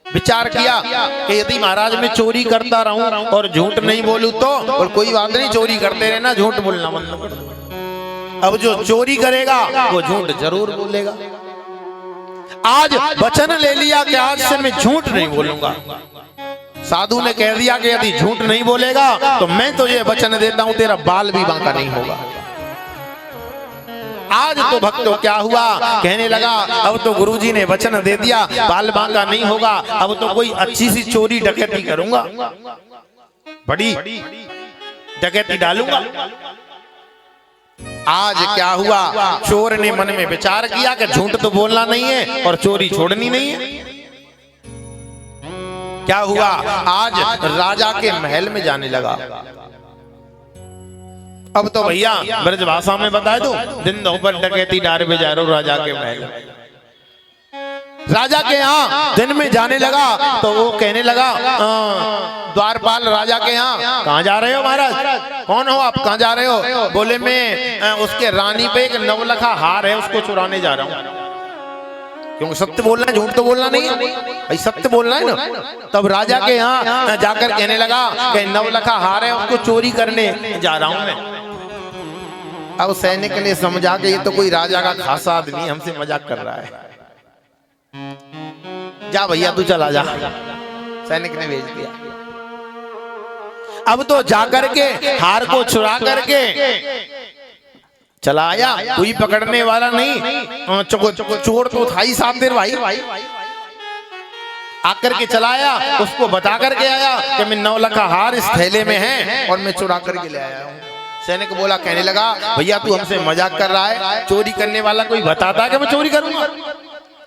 विचार किया कि यदि महाराज मैं चोरी करता रहूं और झूठ नहीं बोलूं तो, और कोई बात नहीं चोरी करते रहना, झूठ बोलना बंद कर दो। अब जो चोरी करेगा वो झूठ जरूर बोलेगा। आज वचन ले लिया कि आज से मैं झूठ नहीं बोलूंगा। साधु ने कह दिया कि यदि झूठ नहीं बोलेगा तो मैं तो ये वचन देता हूं तेरा बाल भी बांका नहीं होगा। आज तो भक्तों क्या हुआ, कहने लगा अब तो गुरुजी ने वचन दे दिया बाल बांका नहीं होगा, अब तो कोई अच्छी सी चोरी डकैती करूंगा, बड़ी डकैती डालूंगा। आज क्या हुआ, चोर ने मन में विचार किया कि झूठ तो बोलना नहीं है और चोरी छोड़नी नहीं है। क्या हुआ, आज राजा के महल में जाने लगा। अब तो भैया ब्रज भाषा में बता दो, दिन दोपहर डकैती डार में जा रहा हूं राजा के महल। राजा के यहाँ दिन में जाने लगा तो वो कहने लगा द्वारपाल राजा के यहाँ, कहाँ जा रहे हो महाराज, कौन हो आप, कहाँ जा रहे हो। बोले मैं उसके रानी पे एक नवलखा हार है उसको चुराने जा रहा हूँ। क्योंकि सत्य बोलना है, झूठ तो बोलना नहीं है भाई, सत्य बोलना है ना। तब राजा के यहाँ जाकर कहने लगा कि नवलखा हार है उसको चोरी करने जा रहा हूं मैं। अब सैनिक ने समझा कि ये तो कोई राजा का खासा आदमी हमसे मजाक कर रहा है, जा भैया तू चला जा। सैनिक ने भेज दिया। अब तो जाकर के हार को चुरा करके चला आया, कोई पकड़ने वाला नहीं, चोर तो था ही साथ देर भाई। आकर के चलाया, उसको बता करके आया कि मैं नवलखा हार इस थैले में है और मैं चुरा करके ले आया हूँ। सैनिक बोला, कहने लगा भैया तू हमसे मजाक कर रहा है, चोरी करने वाला कोई बताता है कि मैं चोरी करूंगा,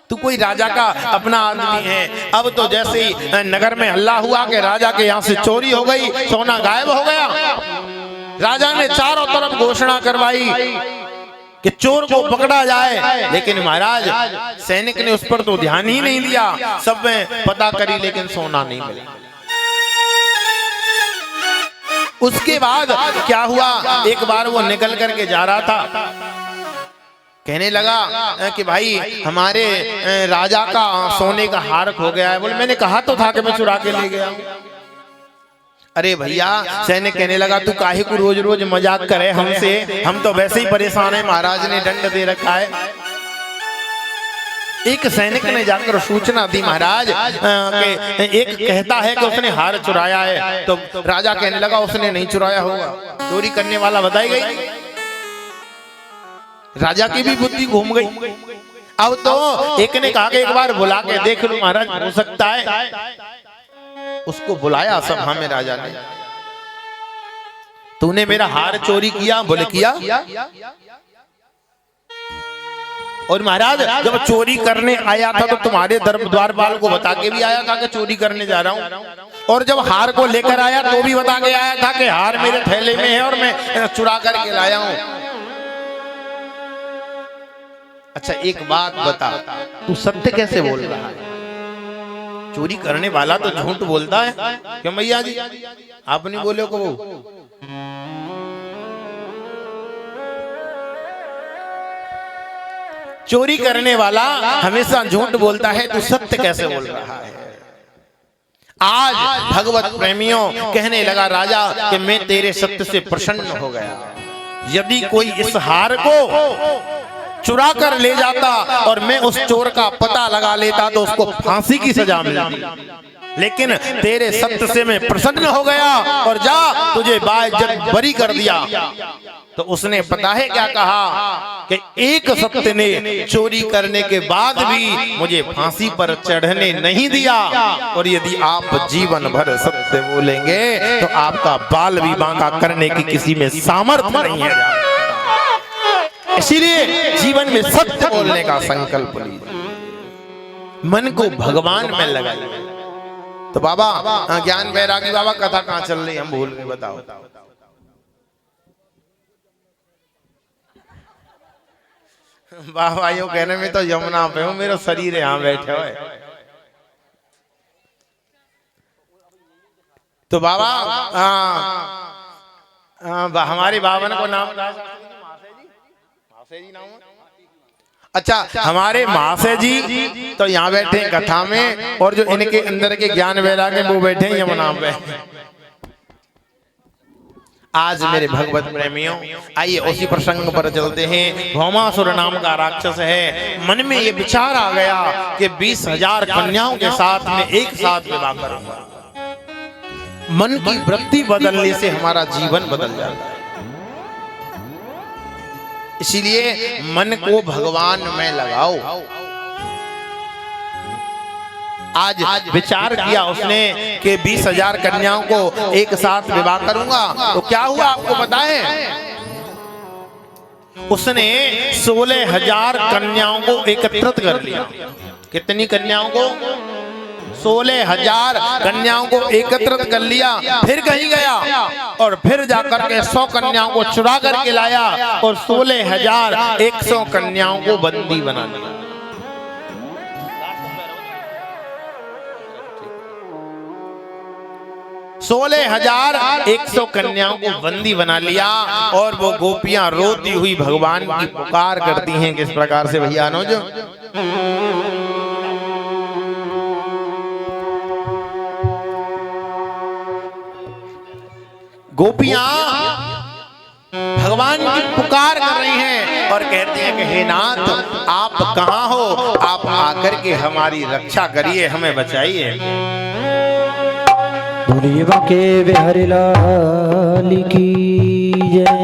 तू कोई राजा का अपना आदमी है। अब तो जैसे ही नगर में हल्ला हुआ कि राजा के यहाँ से चोरी हो गई, सोना गायब हो गया, राजा ने चारों तरफ घोषणा करवाई कि चोर को पकड़ा जाए। लेकिन महाराज सैनिक ने उस पर तो ध्यान ही नहीं दिया, सब में पता करी लेकिन सोना नहीं मिला। उसके बाद क्या हुआ, एक बार वो निकल करके जा रहा था कहने लगा कि भाई हमारे राजा का सोने का हार खो गया है। बोले मैंने कहा तो था कि मैं चुरा के ले गया हूं। अरे भैया, सैनिक कहने लगा तू काहे को रोज रोज मजाक करे हमसे, हम तो वैसे ही परेशान है, महाराज ने दंड दे रखा है। एक सैनिक ने जाकर सूचना दी महाराज कि एक कहता है कि उसने हार चुराया है। तो राजा कहने लगा उसने नहीं चुराया होगा, चोरी करने वाला बताई गई। राजा की भी बुद्धि घूम गई। अब तो एक ने कहा कि एक बार बुला के देख लो महाराज, हो सकता है। उसको बुलाया सभा में राजा ने, तूने मेरा हार चोरी किया? बोले किया। और महाराज जब चोरी करने आया था तो तुम्हारे द्वारपाल को बता के भी आया था कि चोरी करने जा रहा हूं, और जब हार को लेकर आया तो भी बता के आया था कि हार मेरे थैले में है और मैं चुरा करके लाया हूं। अच्छा एक बात बता, तू सत्य कैसे बोल रहा है? चोरी करने वाला तो झूठ बोलता है। क्यों भैया जी, आप नहीं बोले को? चोरी करने वाला हमेशा झूठ बोलता है, तू सत्य कैसे बोल रहा है? आज भगवत प्रेमियों कहने लगा राजा कि मैं तेरे सत्य से प्रसन्न हो गया। यदि कोई इस हार को चुरा कर ले जाता और मैं उस चोर का पता लगा लेता तो उसको फांसी की सजा मिलती, लेकिन तेरे सत्य से मैं प्रसन्न हो गया और जा तुझे बाइज्जत बरी कर दिया। तो उसने पता है क्या कहा कि एक सत्य ने चोरी करने के बाद भी मुझे फांसी पर चढ़ने नहीं दिया, और यदि आप जीवन भर सत्य बोलेंगे तो आपका बाल भी बांका करने की किसी में सामर्थ्य नहीं है। इसीलिए जीवन में सत्य बोलने का संकल्प लीजिए, मन को भगवान में लगाइए। तो बाबा ज्ञान बैरागी बाबा कथा कहाँ चल रही, हम भूल गए, बताओ। बाबा यो कहने में तो यमुना पे हूँ, मेरा शरीर यहाँ बैठे हुए। तो बाबा हमारे बावन को नाम जी नाम। अच्छा हमारे महाशय जी तो यहाँ बैठे कथा में, और जो इनके अंदर के ज्ञान वैराग्य वो बैठे यमुना पे। आज मेरे भगवत प्रेमियों आइए उसी प्रसंग पर चलते हैं। भौमासुर नाम का राक्षस है, मन में ये विचार आ गया कि 20,000 कन्याओं के साथ में एक साथ विवाह करूंगा। मन की वृत्ति बदलने से हमारा जीवन बदल जाता है। इसीलिए मन को भगवान में लगाओ। आज विचार किया उसने कि 20,000 कन्याओं को एक साथ विवाह करूंगा। तो क्या हुआ आपको पता है? उसने 16,000 कन्याओं को एकत्रित कर लिया। कितनी कन्याओं को? 16,000 कन्याओं को एकत्रित कर लिया। फिर कहीं गया और फिर जाकर के 100 कन्याओं को चुरा करके लाया और 16,100 कन्याओं को बंदी बना लिया। 16,100 कन्याओं को बंदी बना लिया और वो गोपियां रोती हुई भगवान की पुकार करती हैं। किस प्रकार से भैया अनुज? गोपियां भगवान की पुकार कर रही हैं और कहती हैं कि हे नाथ आप कहां हो, आप आकर के हमारी रक्षा करिए, हमें बचाइए। बोलिए के बिहारी लाल की जय।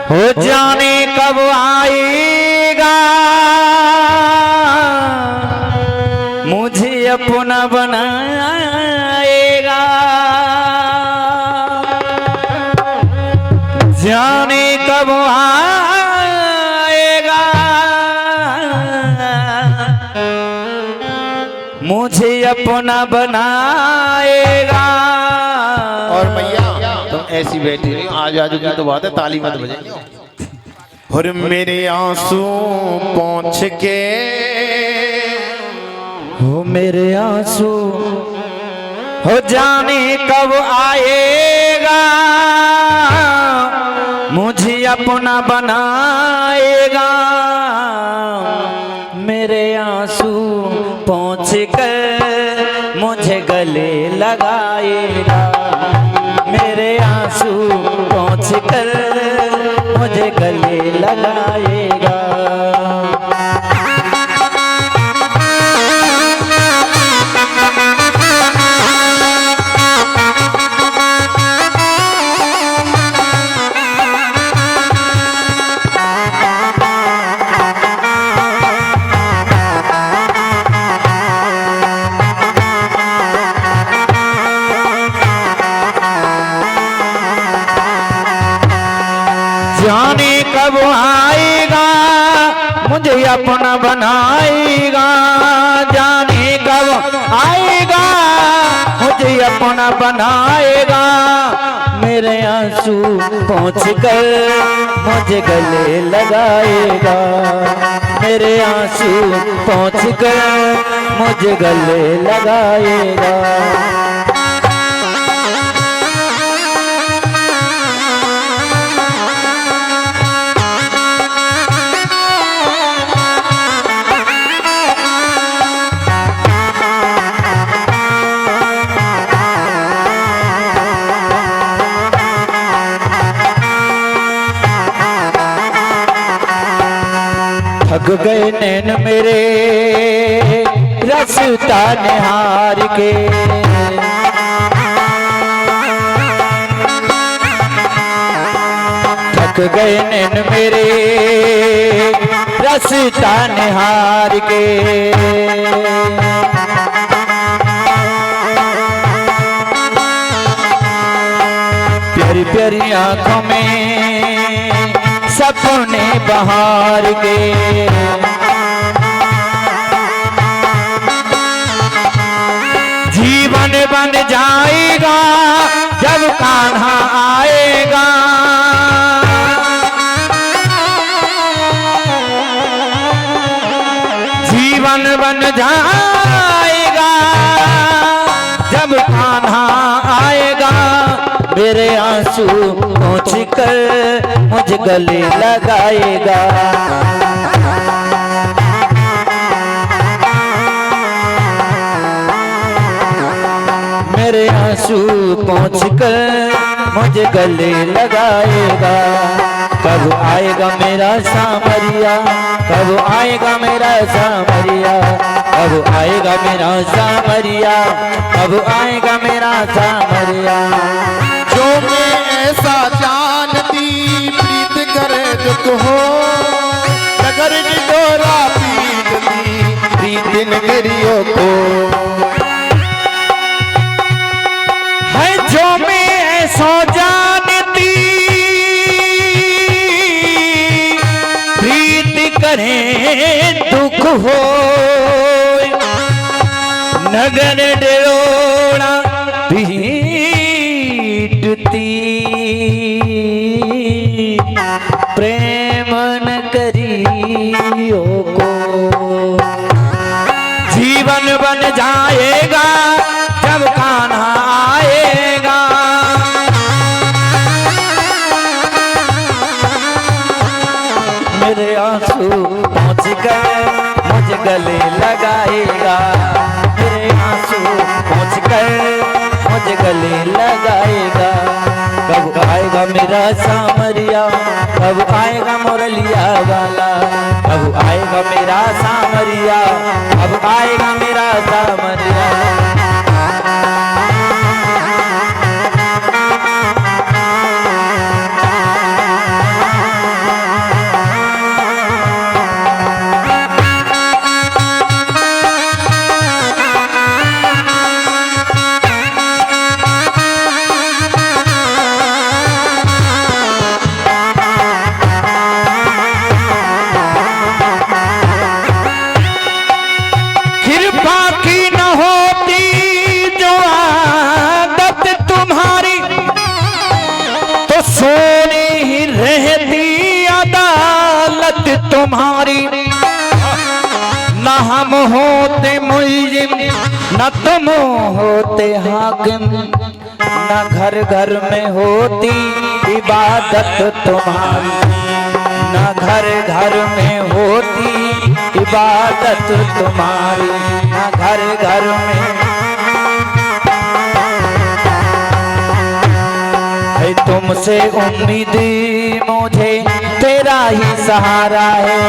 हो जाने कब आएगा मुझे अपना बनाएगा, जाने कब आएगा मुझे अपना बनाएगा। और भैया तुम ऐसी बैठी रही, आज आजू की तो बात है, ताली मत बजाइए। और मेरे आंसू पोंछ के, हो मेरे आंसू हो जाने कब आएगा मुझे अपना बनाएगा, मेरे आंसू पहुँच कर मुझे गले लगाएगा, मेरे आंसू पहुँच कर मुझे गले लगाएगा। जाने कब आएगा मुझे अपना बनाएगा, जाने कब आएगा मुझे अपना बनाएगा, मेरे आंसू पहुँच कर मुझे गले लगाएगा, मेरे आंसू पहुँच कर मुझे गले लगाएगा। थक गए नैन मेरे रास्ता निहार के, थक गए नैन मेरे रास्ता निहार के, प्यारी प्यारी आंखों में सपने बहार के, जीवन बन जाएगा जब कान्हा आएगा, जीवन बन जाएगा जब कान्हा आएगा, मेरे आंसू पहुँच कर मुझे गले लगाएगा, मेरे आंसू पहुँच कर मुझे गले लगाएगा। कब आएगा मेरा सामरिया, कब आएगा मेरा सामरिया, कब आएगा मेरा सामरिया, कब आएगा मेरा सामरिया। जो मैं ऐसा जानती प्रीत करे दुख हो, नगर डोरा पीटती प्रीत नगरियों को, है जो मैं ऐसा जानती प्रीत करे दुख हो, नगर डोरा पीटती प्रेम न करियो को, जीवन बन जाएगा जब कान्हा आएगा, मेरे आंसू पहुँच कर मुझे गले लगाएगा, मेरे आंसू पहुँच कर मुझे गले लगाएगा। कब आएगा मेरा सामरिया, कब आएगा मुरलिया वाला, कब आएगा मेरा सामरिया, कब आएगा मेरा सामरिया। तुम्हारी न हम होते मुलजिम, न तुम होते हाकिम, न घर घर में होती इबादत तुम्हारी, न घर घर में होती इबादत तुम्हारी, न घर घर में। है तुमसे उम्मीद मुझे तेरा ही सहारा है,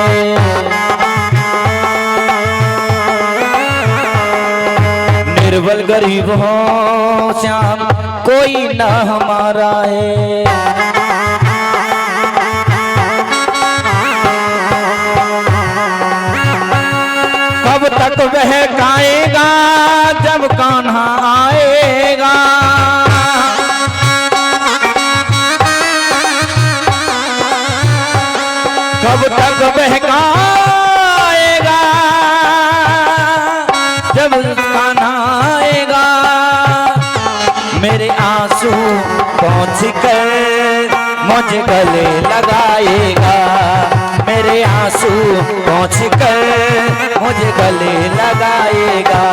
निर्बल गरीब हो श्याम कोई ना हमारा है। कब तक बहकाएगा जब कान्हा आएगा, कब तक बहकाएगा जब कान्हा आएगा, मेरे आंसू पहुँच कर मुझे गले लगाएगा, मेरे आंसू पहुँच कर मुझे गले लगाएगा।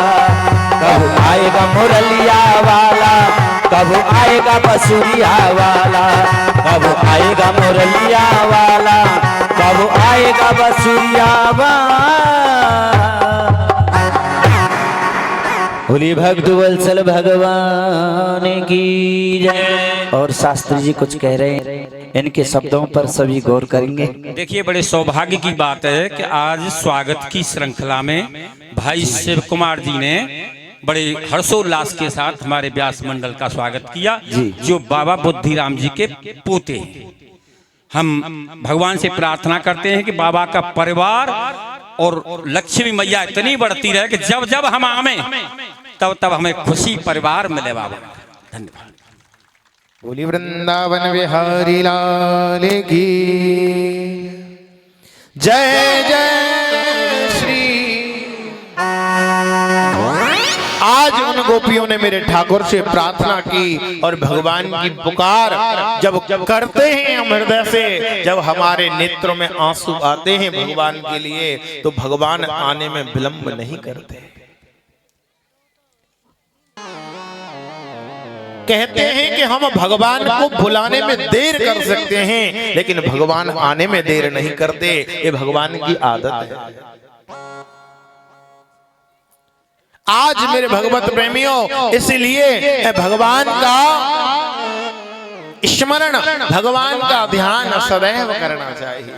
कब आएगा मुरलिया वाला, कब आएगा बसुरिया वाला, कब आएगा मुरलिया वाला, कब आएगा बसुरिया वाला। बोलिए भक्त वत्सल भगवान की जय। और शास्त्री जी कुछ कह रहे हैं, इनके शब्दों पर सभी गौर करेंगे। देखिए, बड़े सौभाग्य की बात है कि आज स्वागत की श्रृंखला में भाई शिव कुमार जी ने बड़े हर्षोल्लास के साथ हमारे व्यास मंडल का स्वागत किया, जो बाबा बुद्धिराम जी के पोते हैं। हम भगवान से प्रार्थना करते हैं कि बाबा का परिवार और लक्ष्मी मैया इतनी बढ़ती रहे कि जब जब हम आवे तब तब हमें खुशी परिवार मिले। बाबा धन्यवाद। बोली वृंदावन बिहारी लाल की जय जय श्री। आज उन गोपियों ने मेरे ठाकुर से प्रार्थना की और भगवान की पुकार जब करते हैं हम हृदय से, जब हमारे नेत्रों में आंसू आते हैं भगवान के लिए, तो भगवान आने में विलंब नहीं करते। कहते हैं कि हम भगवान को बुलाने में देर कर सकते हैं, लेकिन भगवान आने में देर नहीं करते। ये भगवान की आदत है। आज मेरे भगवत प्रेमियों, इसलिए भगवान का स्मरण, भगवान का ध्यान सदैव करना चाहिए।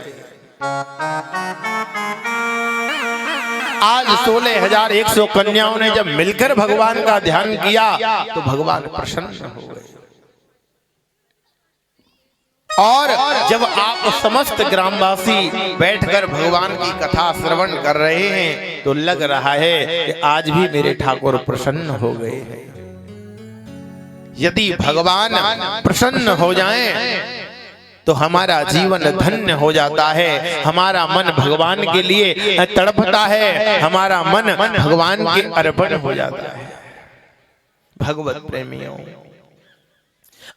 आज 16,100 कन्याओं ने जब मिलकर भगवान का ध्यान किया तो भगवान प्रसन्न हो गए। और जब आप समस्त ग्रामवासी बैठकर भगवान की कथा श्रवण कर रहे हैं तो लग रहा है कि आज भी मेरे ठाकुर प्रसन्न हो गए हैं। यदि भगवान प्रसन्न हो जाएं तो हमारा जीवन धन्य हो जाता है, हमारा मन भगवान के लिए तड़पता है, हमारा मन भगवान के अर्पण हो जाता है। भगवत प्रेमियों,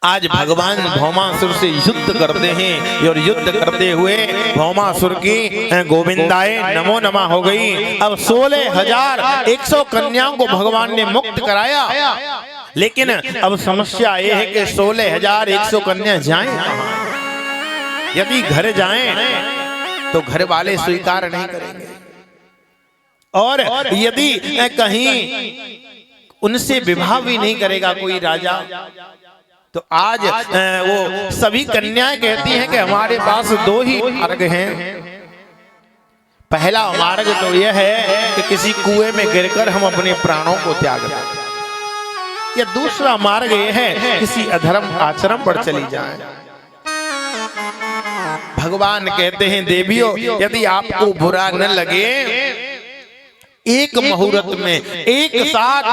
आज भगवान भौमासुर से युद्ध करते हैं और युद्ध करते हुए भौमासुर की गोविंदाए नमो नमः हो गई। अब 16,100 कन्याओं को भगवान ने मुक्त कराया, लेकिन अब समस्या यह है कि 16,100 कन्या जाएं कहां? यदि घर जाएं तो घर वाले स्वीकार नहीं करेंगे, और यदि कहीं उनसे विवाह भी नहीं करेगा कोई राजा, तो आज वो सभी कन्याएं कहती हैं कि हमारे पास 2 ही मार्ग हैं। पहला मार्ग तो यह है कि किसी कुएं में गिरकर हम अपने प्राणों को त्याग दें, या दूसरा मार्ग यह है किसी अधर्म आचरण पर चली जाएं। भगवान कहते हैं देवियों, यदि आपको बुरा न लगे, एक मुहूर्त में एक साथ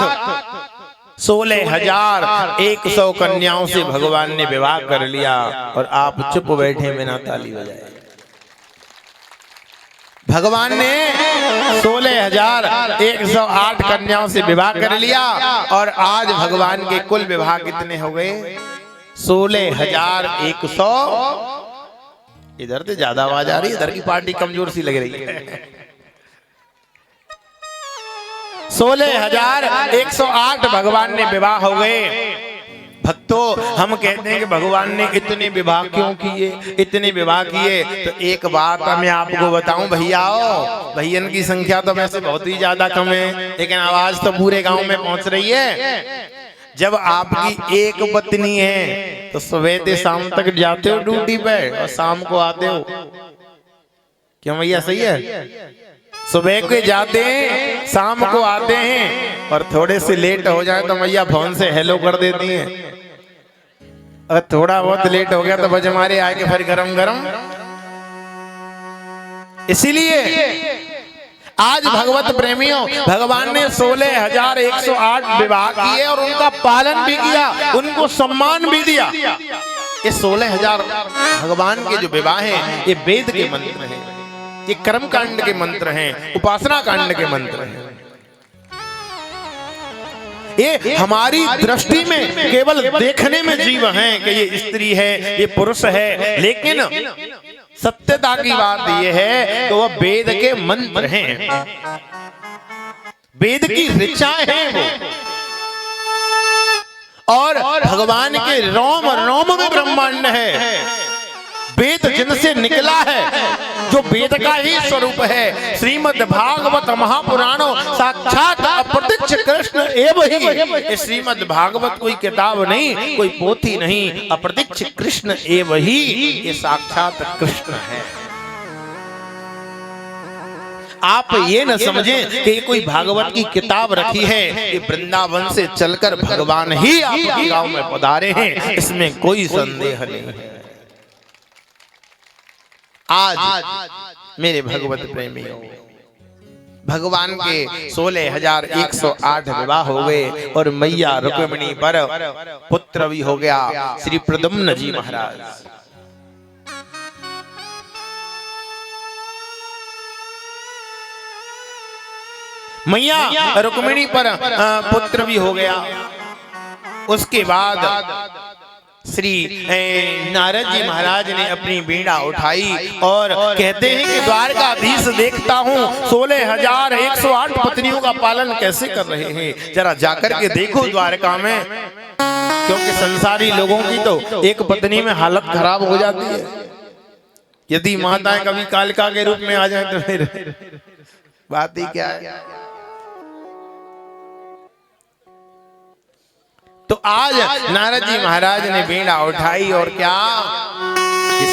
16,100 कन्याओं से भगवान ने विवाह कर लिया और आप चुप बैठे बिना ताली बजाए। भगवान ने 16,108 कन्याओं से विवाह कर लिया और आज भगवान के कुल विवाह कितने हो गए? 16,100। इधर तो ज्यादा आवाज आ रही है, इधर की पार्टी कमजोर सी लग रही है। 16,108 भगवान ने विवाह हो गए। भक्तों हम कहते हैं कि भगवान ने इतने विवाह क्यों किए, इतने विवाह किए। तो एक बात मैं आपको बताऊं भैयाओ, भैयन की संख्या तो वैसे बहुत ही ज्यादा कम है, लेकिन आवाज तो पूरे गांव में पहुंच रही है। जब आपकी एक पत्नी है तो सुबह से शाम तक जाते हो ड्यूटी पे और शाम को आते हो, क्यों भैया सही है? सुबह के जाते हैं शाम को आते हैं, और थोड़े से लेट हो जाए तो भैया फोन से हेलो कर देती हैं। अगर थोड़ा बहुत लेट हो गया तो बज हमारे आके फिर गरम गरम। इसीलिए आज भगवत प्रेमियों भगवान ने 16,108 विवाह किए और उनका पालन भी किया, उनको सम्मान भी दिया। ये 16,000 भगवान के जो विवाह हैं ये वेद के मंत्र हैं, ये कर्म कांड के मंत्र हैं, उपासना कांड के मंत्र हैं। ये हमारी दृष्टि में केवल देखने में जीव हैं कि ये स्त्री है, ये पुरुष है, लेकिन सत्यता की बात यह है कि वह वेद के मंत्र हैं, वेद की ऋचाएं हैं वो, और भगवान के रोम रोम में ब्रह्मांड है। वेद जिनसे निकला है, जो वेद का ही स्वरूप है। श्रीमद् भागवत महापुराणों साक्षात अप्रत्यक्ष कृष्ण एव ही। श्रीमद् भागवत कोई किताब नहीं, कोई पोथी नहीं, अप्रत्यक्ष कृष्ण एव ही, ये साक्षात कृष्ण है। आप ये न समझें कि कोई भागवत की किताब रखी है, ये वृंदावन से चलकर भगवान ही आपके गांव में पधारे हैं, इसमें कोई संदेह नहीं है। आज मेरे भगवत प्रेमियों भगवान के 16,108 विवाह हो गए और मैया रुक्मिणी पर पुत्र भी हो गया, श्री प्रद्युम्न जी महाराज। मैया रुक्मिणी पर पुत्र भी हो गया। उसके बाद श्री नारद जी महाराज ने अपनी वीणा उठाई और कहते हैं कि द्वारकाधीश देखता हूँ 16,108 पत्नियों का पालन कैसे कर रहे हैं, जरा जाकर के देखो द्वारका में, क्योंकि संसारी लोगों की तो एक पत्नी में हालत खराब हो जाती है। यदि माताएं कभी कालिका के रूप में आ जाए तो फिर बात ही क्या है। तो आज नारद जी महाराज ने वीणा उठाई और क्या,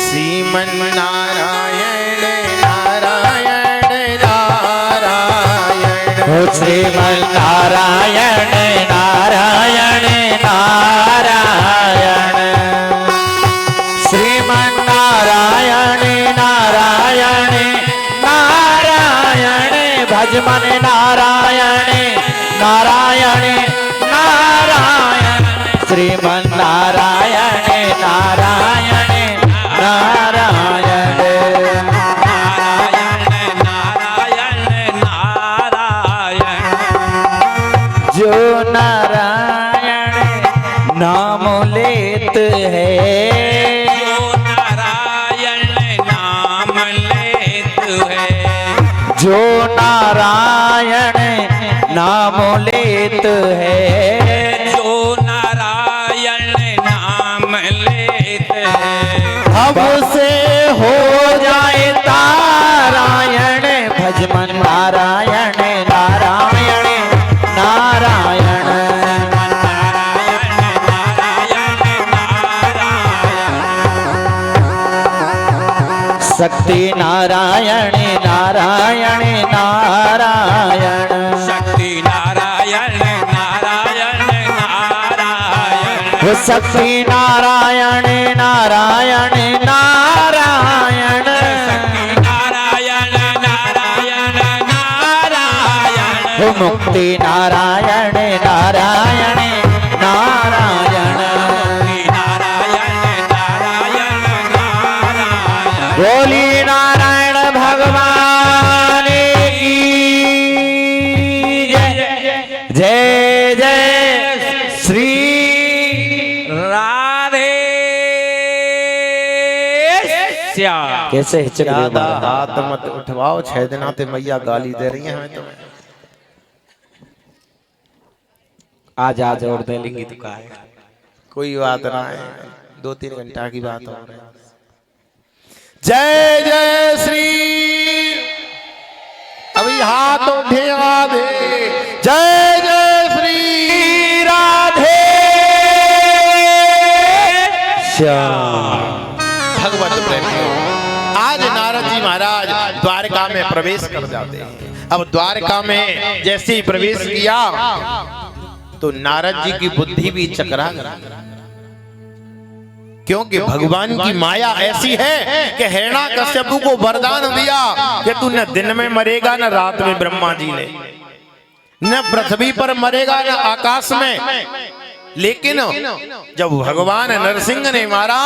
श्रीमन नारायण नारायण नारायण, श्रीमन नारायण नारायण नारायण, श्रीमन नारायण नारायण नारायण, भजमन नारायण नारायण नारायण, श्रीमन नारायण नारायण नारायण, नारायण नारायण, जो नारायण नाम लेत है, जो नारायण नाम लेत है, जो नारायण नाम लेत है, जो नारायण नाम लेत है, अब से हो जाए तारायण, भजमन नारायण नारायण नारायण, शक्ति नारायण नारायण नारायण, शक्ति नारायण नारायण नारायण, शक्ति नारायण नारायण नारायण, शक्ति नारायण नारायण नारायण, मुक्ति नारायण नारायण नारायण, नारायण नारायण नारायण, बोली नारायण भगवान की जय, जय जय श्री राधे श्याम। कैसे हिचक रहे हो ज्यादा महाराज? हाथ मत उठवाओ, 6 दिन आते मैया गाली दे रही है हमें तुम्हें। आज आज और दे लेंगी तो का है। कोई बात ना है, 2-3 घंटा की बात हो रही है। जय जय श्री, अभी हाथ उठे राधे, जय जय श्री राधे श्याम। भगवत प्रेमियों, आज नारद जी महाराज द्वारका में प्रवेश कर जाते हैं। अब द्वारका में जैसे ही प्रवेश किया तो नारद जी की बुद्धि भी चकरा गई, क्योंकि भगवान की माया ऐसी है कि हिरण्याकश्यपु को वरदान दिया कि तू न दिन में मरेगा न रात में, ब्रह्मा जी ने, न पृथ्वी पर मरेगा न आकाश में। लेकिन जब भगवान नरसिंह ने मारा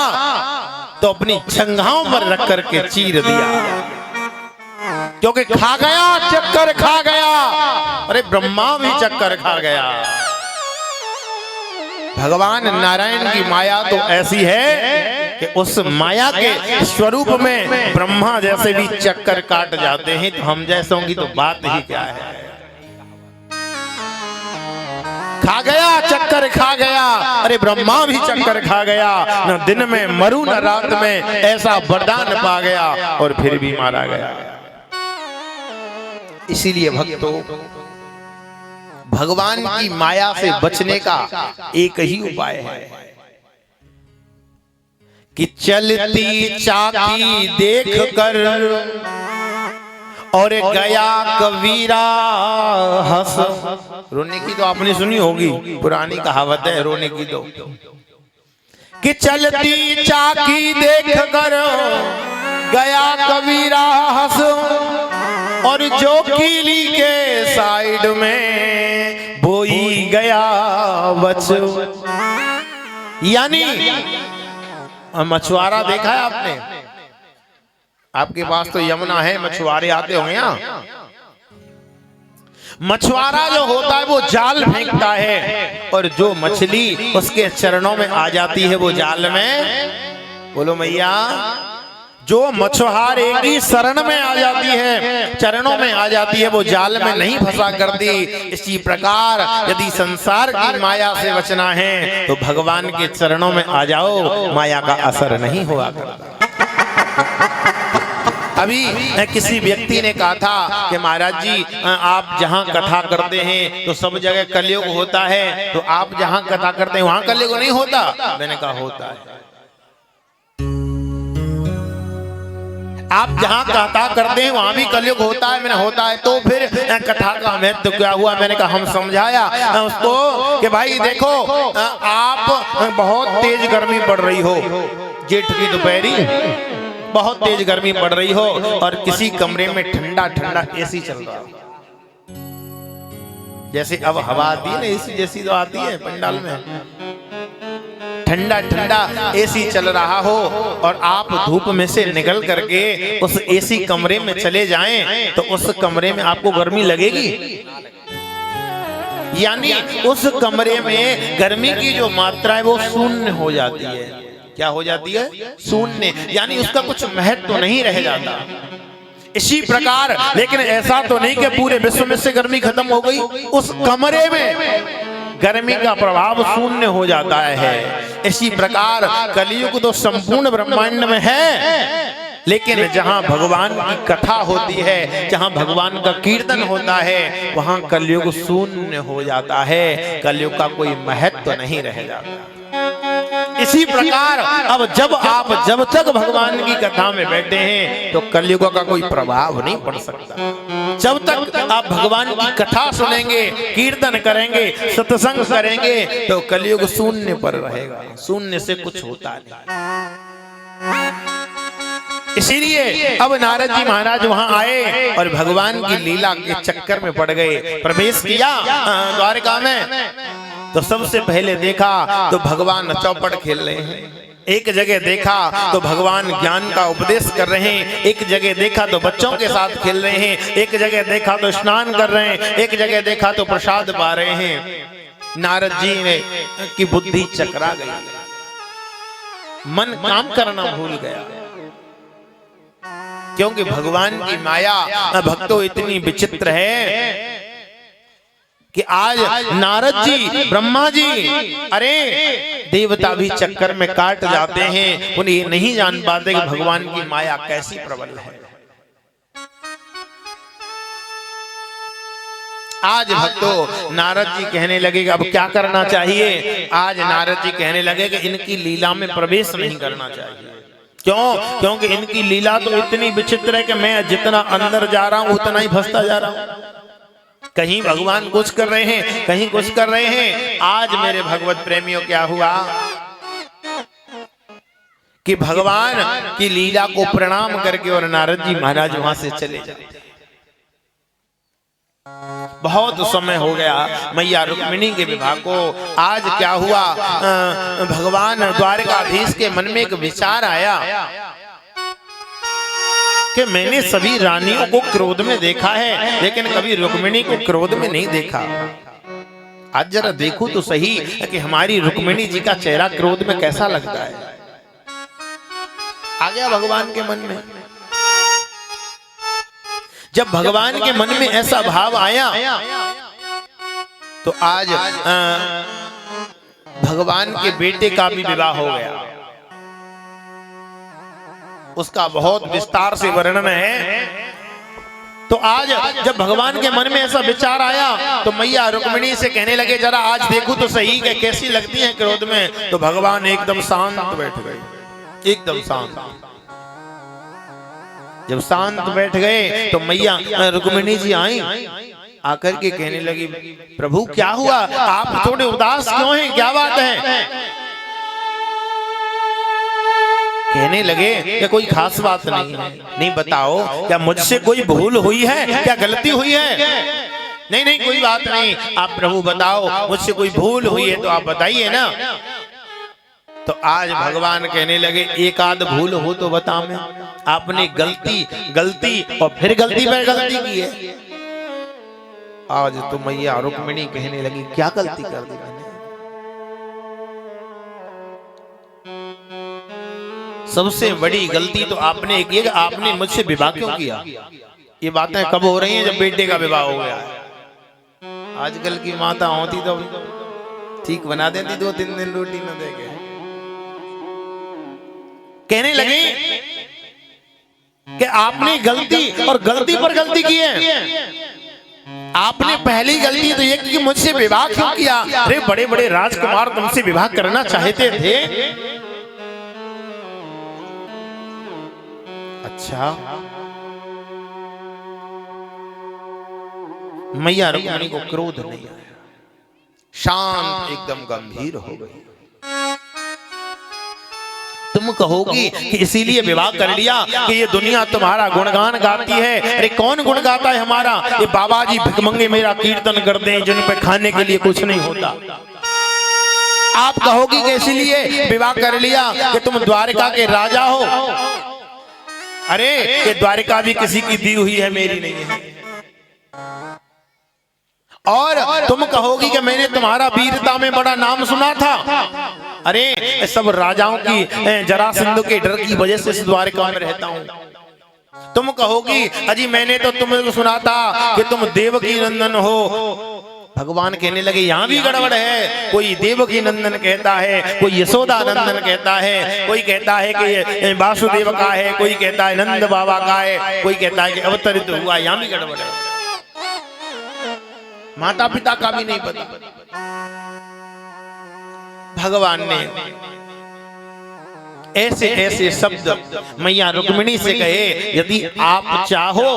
तो अपनी छंगाओं पर रख करके चीर दिया, क्योंकि खा गया, चक्कर खा गया। अरे ब्रह्मा भी चक्कर खा गया। भगवान नारायण की माया तो ऐसी है कि उस माया के स्वरूप में ब्रह्मा जैसे भी चक्कर काट जाते हैं, तो हम जैसों की तो बात ही क्या है। खा गया, चक्कर खा गया। अरे ब्रह्मा भी चक्कर खा गया, न दिन में मरू न रात में, ऐसा वरदान पा गया और फिर भी मारा गया। इसीलिए भक्तों, भगवान की माया से बचने का एक ही उपाय है कि चलती चाकी देख कर और गया कबीरा हंस। रोने की तो आपने सुनी होगी, पुरानी कहावत है रोने की तो, कि चलती चाकी देख कर गया कबीरा हंस, और जो कीली के साइड में बोई गया बच। यानी मछुआरा देखा है आपने? आपके पास तो यमुना है, मछुआरे आते होंगे यहाँ। मछुआरा जो होता है वो जाल फेंकता है, और जो मछली उसके चरणों में आ जाती है वो जाल में, बोलो मैया, जो मछुआरे की शरण में आ जाती है, चरणों में आ जाती है, वो जाल में नहीं फंसा करती। इसी प्रकार यदि संसार की माया से बचना है तो भगवान के चरणों में आ जाओ, माया का असर नहीं हुआ करता। अभी किसी व्यक्ति ने कहा था कि महाराज जी, आप जहाँ कथा करते हैं तो सब जगह कलयुग होता है, तो आप जहाँ कथा करते हैं वहां कलयुग नहीं होता? मैंने कहा होता है। आप जहाँ कथा करते हैं वहां भी कलयुग होता है? मैंने होता है। तो फिर कथा का महत्व क्या हुआ? मैंने कहा हम समझाया उसको कि भाई देखो, आप बहुत तेज गर्मी पड़ रही हो, जेठ की दोपहरी बहुत तेज गर्मी पड़ रही हो, और किसी कमरे में ठंडा ठंडा एसी चल रहा है। जैसे अब हवा आती है ना, एसी जैसी तो आती है पंडाल में, ठंडा ठंडा एसी चल रहा हो, और आप धूप में से निकल करके उस एसी कमरे में चले जाएं तो उस कमरे में आपको गर्मी लगेगी? यानी उस कमरे में गर्मी की जो मात्रा है वो शून्य हो जाती है। क्या हो जाती है? शून्य। यानी उसका कुछ महत्व तो नहीं रह जाता। इसी प्रकार, लेकिन ऐसा तो नहीं कि पूरे विश्व में से गर्मी खत्म हो गई, उस कमरे में गर्मी का प्रभाव शून्य हो जाता है। इसी प्रकार कलयुग तो संपूर्ण ब्रह्मांड में है, लेकिन जहां भगवान की कथा होती है, जहां भगवान का कीर्तन होता है, वहां कलयुग शून्य हो जाता है, कलयुग का कोई महत्व नहीं रह जाता। इसी प्रकार अब जब तक भगवान की कथा में बैठे हैं तो कलयुग का कोई प्रभाव नहीं पड़ सकता। जब तक आप भगवान की कथा सुनेंगे, कीर्तन करेंगे, सत्संग करेंगे, तो कलयुग शून्य पर रहेगा। शून्य से कुछ होता नहीं। इसीलिए अब नारद जी महाराज वहां आए और भगवान की लीला के चक्कर में पड़ गए। प्रवेश किया द्वारका में तो सबसे पहले देखा तो भगवान चौपड़ खेल रहे हैं। एक जगह देखा तो भगवान ज्ञान का उपदेश कर रहे हैं, एक जगह देखा तो बच्चों के साथ खेल रहे हैं, एक जगह देखा तो स्नान कर रहे हैं, एक जगह देखा तो प्रसाद पा रहे हैं। नारद जी ने की बुद्धि चकरा गई, मन काम करना भूल गया, क्योंकि भगवान की माया भक्तों इतनी विचित्र है कि आज नारद जी, ब्रह्मा जी, अरे देवता भी चक्कर में काट जाते हैं, उन्हें ये नहीं जान पाते कि भगवान की माया कैसी प्रबल है। आज भक्तों नारद जी कहने लगे कि अब क्या करना चाहिए। आज नारद जी कहने लगे कि इनकी लीला में प्रवेश नहीं करना चाहिए। क्यों? क्योंकि इनकी लीला तो इतनी विचित्र है कि मैं जितना अंदर जा रहा हूं उतना ही फंसता जा रहा हूं। कहीं भगवान कुछ कर रहे हैं, कहीं कुछ कर रहे हैं। आज मेरे भगवत प्रेमियों क्या हुआ कि भगवान की लीला को प्रणाम करके और नारद जी महाराज वहां से चले जाते। बहुत समय हो गया मैया रुक्मिणी के विवाह को। आज क्या हुआ, भगवान द्वारकाधीश के मन में एक विचार आया कि मैंने सभी रानियों को क्रोध में देखा है, लेकिन कभी रुक्मिणी को क्रोध में नहीं देखा। आज जरा देखूं तो सही कि हमारी रुक्मिणी जी का चेहरा क्रोध में कैसा लगता है। आ गया भगवान के मन में। जब भगवान के मन में ऐसा भाव आया तो आज भगवान के बेटे का भी विवाह हो गया। उसका बहुत विस्तार से वर्णन है। तो आज जब भगवान के मन में ऐसा विचार आया तो मैया रुक्मिणी से कहने लगे जरा आज देखूं तो सही कि कैसी लगती है क्रोध में। तो भगवान एकदम शांत बैठ गए, एकदम शांत। जब शांत बैठ गए तो मैया रुक्मिणी जी आई, आकर के कहने लगी प्रभु क्या हुआ, आप थोड़े उदास क्यों हैं, क्या बात है। कहने लगे कि कोई खास बात नहीं है। नहीं बताओ, क्या मुझसे कोई भूल हुई है, क्या गलती हुई है। नहीं नहीं कोई बात नहीं, आप प्रभु बताओ मुझसे कोई भूल हुई है तो आप बताइए ना। तो आज भगवान कहने लगे एक आध भूल हो तो बता। मैं आपने गलती और फिर गलती पर गलती की है। आज तो मैया रुक्मिणी कहने लगी क्या गलती कर दी मैंने। सबसे बड़ी गलती तो आपने की है, आपने मुझसे विवाह क्यों किया। ये बातें कब हो रही हैं, जब बेटे का विवाह हो गया है। आजकल की माता होती तो ठीक बना देती, 2-3 दिन रोटी न देके। कहने लगे कि आपने गलती और गलती पर गलती की है। आपने पहली गलती तो ये कि मुझसे विवाह क्यों किया। अरे बड़े बड़े राजकुमार तुमसे विवाह करना चाहते थे। अच्छा, मैया रुक्मिणी को क्रोध नहीं आया, शांत एकदम गंभीर हो गई। तुम कहोगी कि इसीलिए विवाह कर लिया कि ये दुनिया तुम्हारा गुणगान गाती है। अरे कौन गुण गाता है हमारा, ये बाबा जी भिखमंगे मेरा कीर्तन करते हैं जिन पे खाने के लिए कुछ नहीं होता। आप कहोगी कि इसीलिए विवाह कर लिया कि तुम द्वारका के राजा हो। अरे ये द्वारका भी किसी की दी हुई है, मेरी नहीं है। और तुम कहोगी कि मैंने तुम्हारा वीरता में बड़ा नाम सुना था। अरे सब राजाओं की जरासंध के डर की वजह से इस द्वारका में रहता हूं। तुम कहोगी अजी मैंने तो तुम्हें सुना था कि तुम देवकी नंदन हो। भगवान कहने लगे यहाँ भी गड़बड़ है। कोई देवकी नंदन कहता है, कोई यशोदा नंदन कहता है, कोई कहता है कि वासुदेव का है, कोई कहता है नंद बाबा का है, कोई कहता है कि अवतरित हुआ। यहाँ भी गड़बड़ है, माता पिता का भी नहीं पता। भगवान ने ऐसे ऐसे शब्द मैया रुक्मिणी से कहे यदि आप चाहो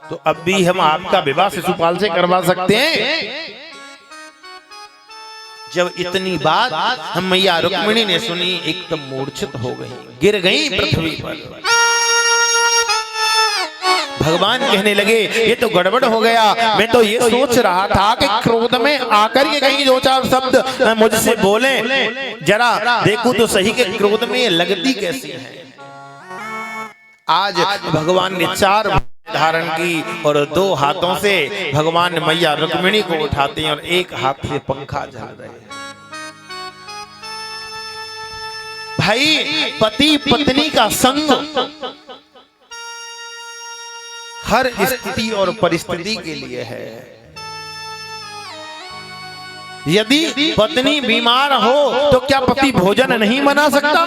तो अब भी हम आपका विवाह शिशुपाल से करवा सकते हैं। जब इतनी बात हम मैया रुक्मिणी ने सुनी एकदम मूर्छित हो गई, गिर गई पृथ्वी पर। भगवान कहने लगे ये तो गड़बड़ हो गया। मैं तो ये सोच रहा था कि क्रोध में आकर के कहीं 2-4 शब्द मुझसे बोले, जरा देखूं तो सही कि क्रोध में ये लगती कैसी है। आज भगवान ने 4 धारण की और 2 हाथों से भगवान मैया रुक्मिणी को उठाते हैं और 1 हाथ से पंखा झल रहे हैं। भाई पति पत्नी का संग हर स्थिति और परिस्थिति के लिए है। यदि पत्नी बीमार हो तो क्या पति भोजन नहीं बना सकता?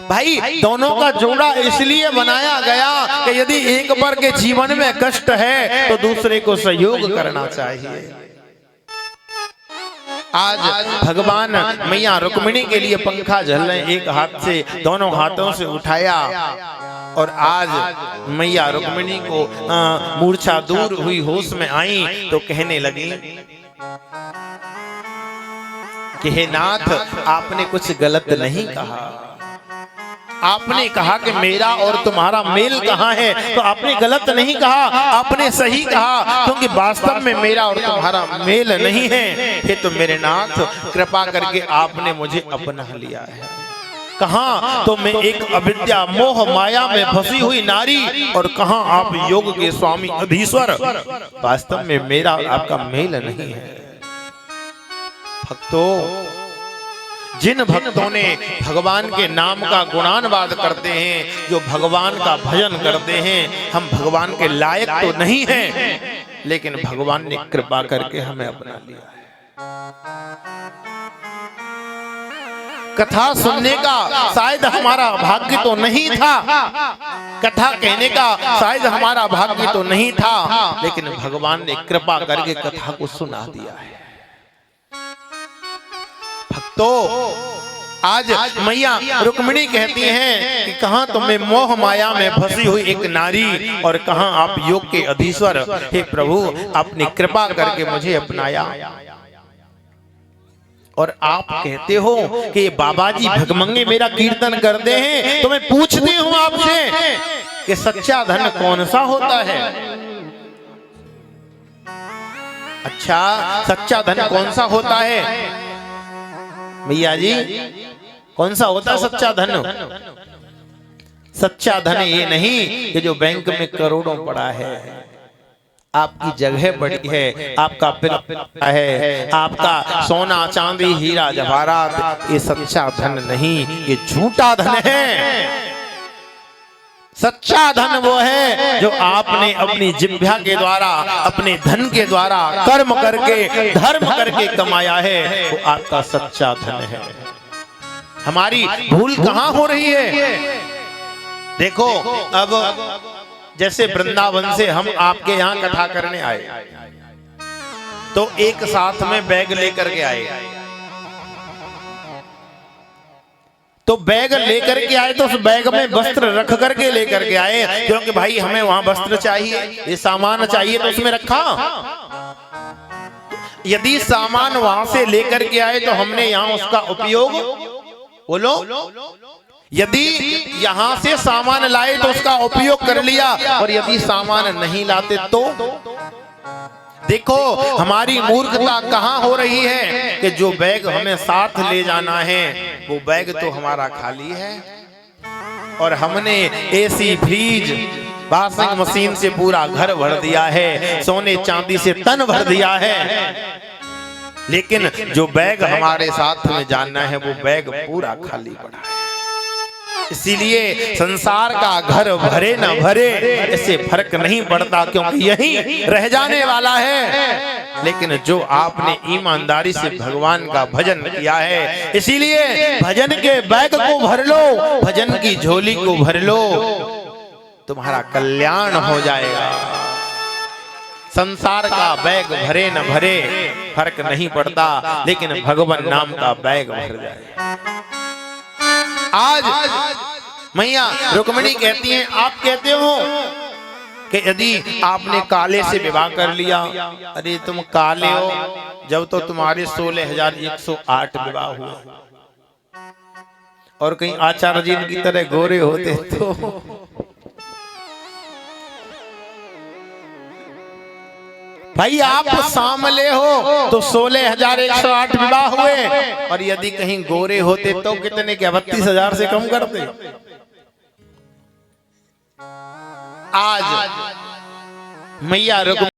भाई दोनों का जोड़ा इसलिए बनाया गया कि यदि एक पर के जीवन में कष्ट है तो दूसरे को सहयोग करना चाहिए। आज भगवान मैया रुक्मिणी के लिए पंखा झल रहे, एक हाथ से दोनों हाथों से उठाया और आज मैया रुक्मिणी को मूर्छा दूर हुई, होश में आई तो कहने लगी कि हे नाथ, आपने कुछ गलत नहीं कहा। आपने कहा कि मेरा और तुम्हारा मेल कहाँ है, तो आपने गलत नहीं कहा, आपने सही कहा, क्योंकि वास्तव में मेरा और तुम्हारा मेल नहीं है। हे तो मेरे नाथ, कृपा करके आपने मुझे अपना लिया है। कहाँ तो मैं एक अविद्या मोह माया में फंसी हुई नारी, और कहाँ आप योग के स्वामी अधीश्वर। वास्तव में मेरा और आपका मेल नहीं है। भक्तों, जिन भक्तों ने भगवान के नाम का गुणानुवाद करते हैं, जो भगवान का भजन करते हैं, हम भगवान के लायक तो नहीं हैं, लेकिन भगवान ने कृपा करके हमें अपना लिया है। कथा सुनने का शायद हमारा भाग्य तो नहीं था, कथा कहने का शायद हमारा भाग्य तो नहीं था, लेकिन भगवान ने कृपा करके कथा को सुना दिया है। तो आज मैया रुक्मिणी कहती हैं कि कहां तुम्हें मोह माया में फंसी हुई एक नारी, और कहां आप योग के अधीश्वर। हे प्रभु, आपने कृपा करके मुझे अपनाया। और आप कहते हो कि बाबा जी भगमंगे मेरा कीर्तन करते हैं, तो मैं पूछती हूं आपसे कि सच्चा धन कौन सा होता है? अच्छा, सच्चा धन कौन सा होता है भैया जी? कौन सा होता है सच्चा धन? सच्चा धन ये नहीं कि जो बैंक में करोड़ों पड़ा है, आपकी जगह बड़ी है, आपका पिता है, आपका सोना चांदी हीरा जवाहरात, ये सच्चा धन नहीं, ये झूठा धन है। सच्चा धन वो है जो आपने अपनी जिह्वा के द्वारा, अपने धन के द्वारा कर्म करके, धर्म करके कमाया है, वो आपका सच्चा धन है। हमारी भूल कहाँ हो रही है? देखो, अब जैसे वृंदावन से हम आपके यहाँ कथा करने आए, तो एक साथ में बैग लेकर के आए, तो बैग लेकर के आए तो उस बैग में वस्त्र रख करके लेकर के आए, क्योंकि भाई हमें वहां वस्त्र चाहिए, ये सामान चाहिए, तो उसमें रखा। यदि सामान वहां से लेकर के आए तो हमने यहाँ उसका उपयोग, बोलो, यदि यहाँ से सामान लाए तो उसका उपयोग कर लिया, और यदि सामान नहीं लाते तो देखो हमारी मूर्खता कहाँ हो रही है कि जो बैग हमें साथ ले जाना है वो बैग तो हमारा खाली है, और हमने एसी, फ्रिज, वॉशिंग मशीन से पूरा घर भर दिया है, सोने चांदी से तन भर दिया है, लेकिन जो बैग हमारे साथ में जाना है वो बैग पूरा खाली पड़ा है। इसीलिए संसार का घर भरे न भरे इससे फर्क नहीं पड़ता, क्योंकि यही रह जाने वाला है। लेकिन जो आपने ईमानदारी से भगवान का भजन किया है, इसीलिए भजन के बैग को भर लो, भजन की झोली को भर लो, तुम्हारा कल्याण हो जाएगा। संसार का बैग भरे न भरे फर्क नहीं पड़ता, लेकिन भगवान नाम का बैग भर जाए। आज मैया रुक्मिणी कहती हैं, आप कहते हो कि यदि आपने काले से विवाह कर लिया, अरे तुम काले हो, जब तो तुम्हारे 16,108 विवाह हुए, और कहीं आचार्य जी की तरह गोरे होते तो भाई आप सामले हो तो 16,108 विवाह हुए, और यदि कहीं गोरे होते तो कितने, क्या 32,000 से कम करते? आज मैया रुक्मिणी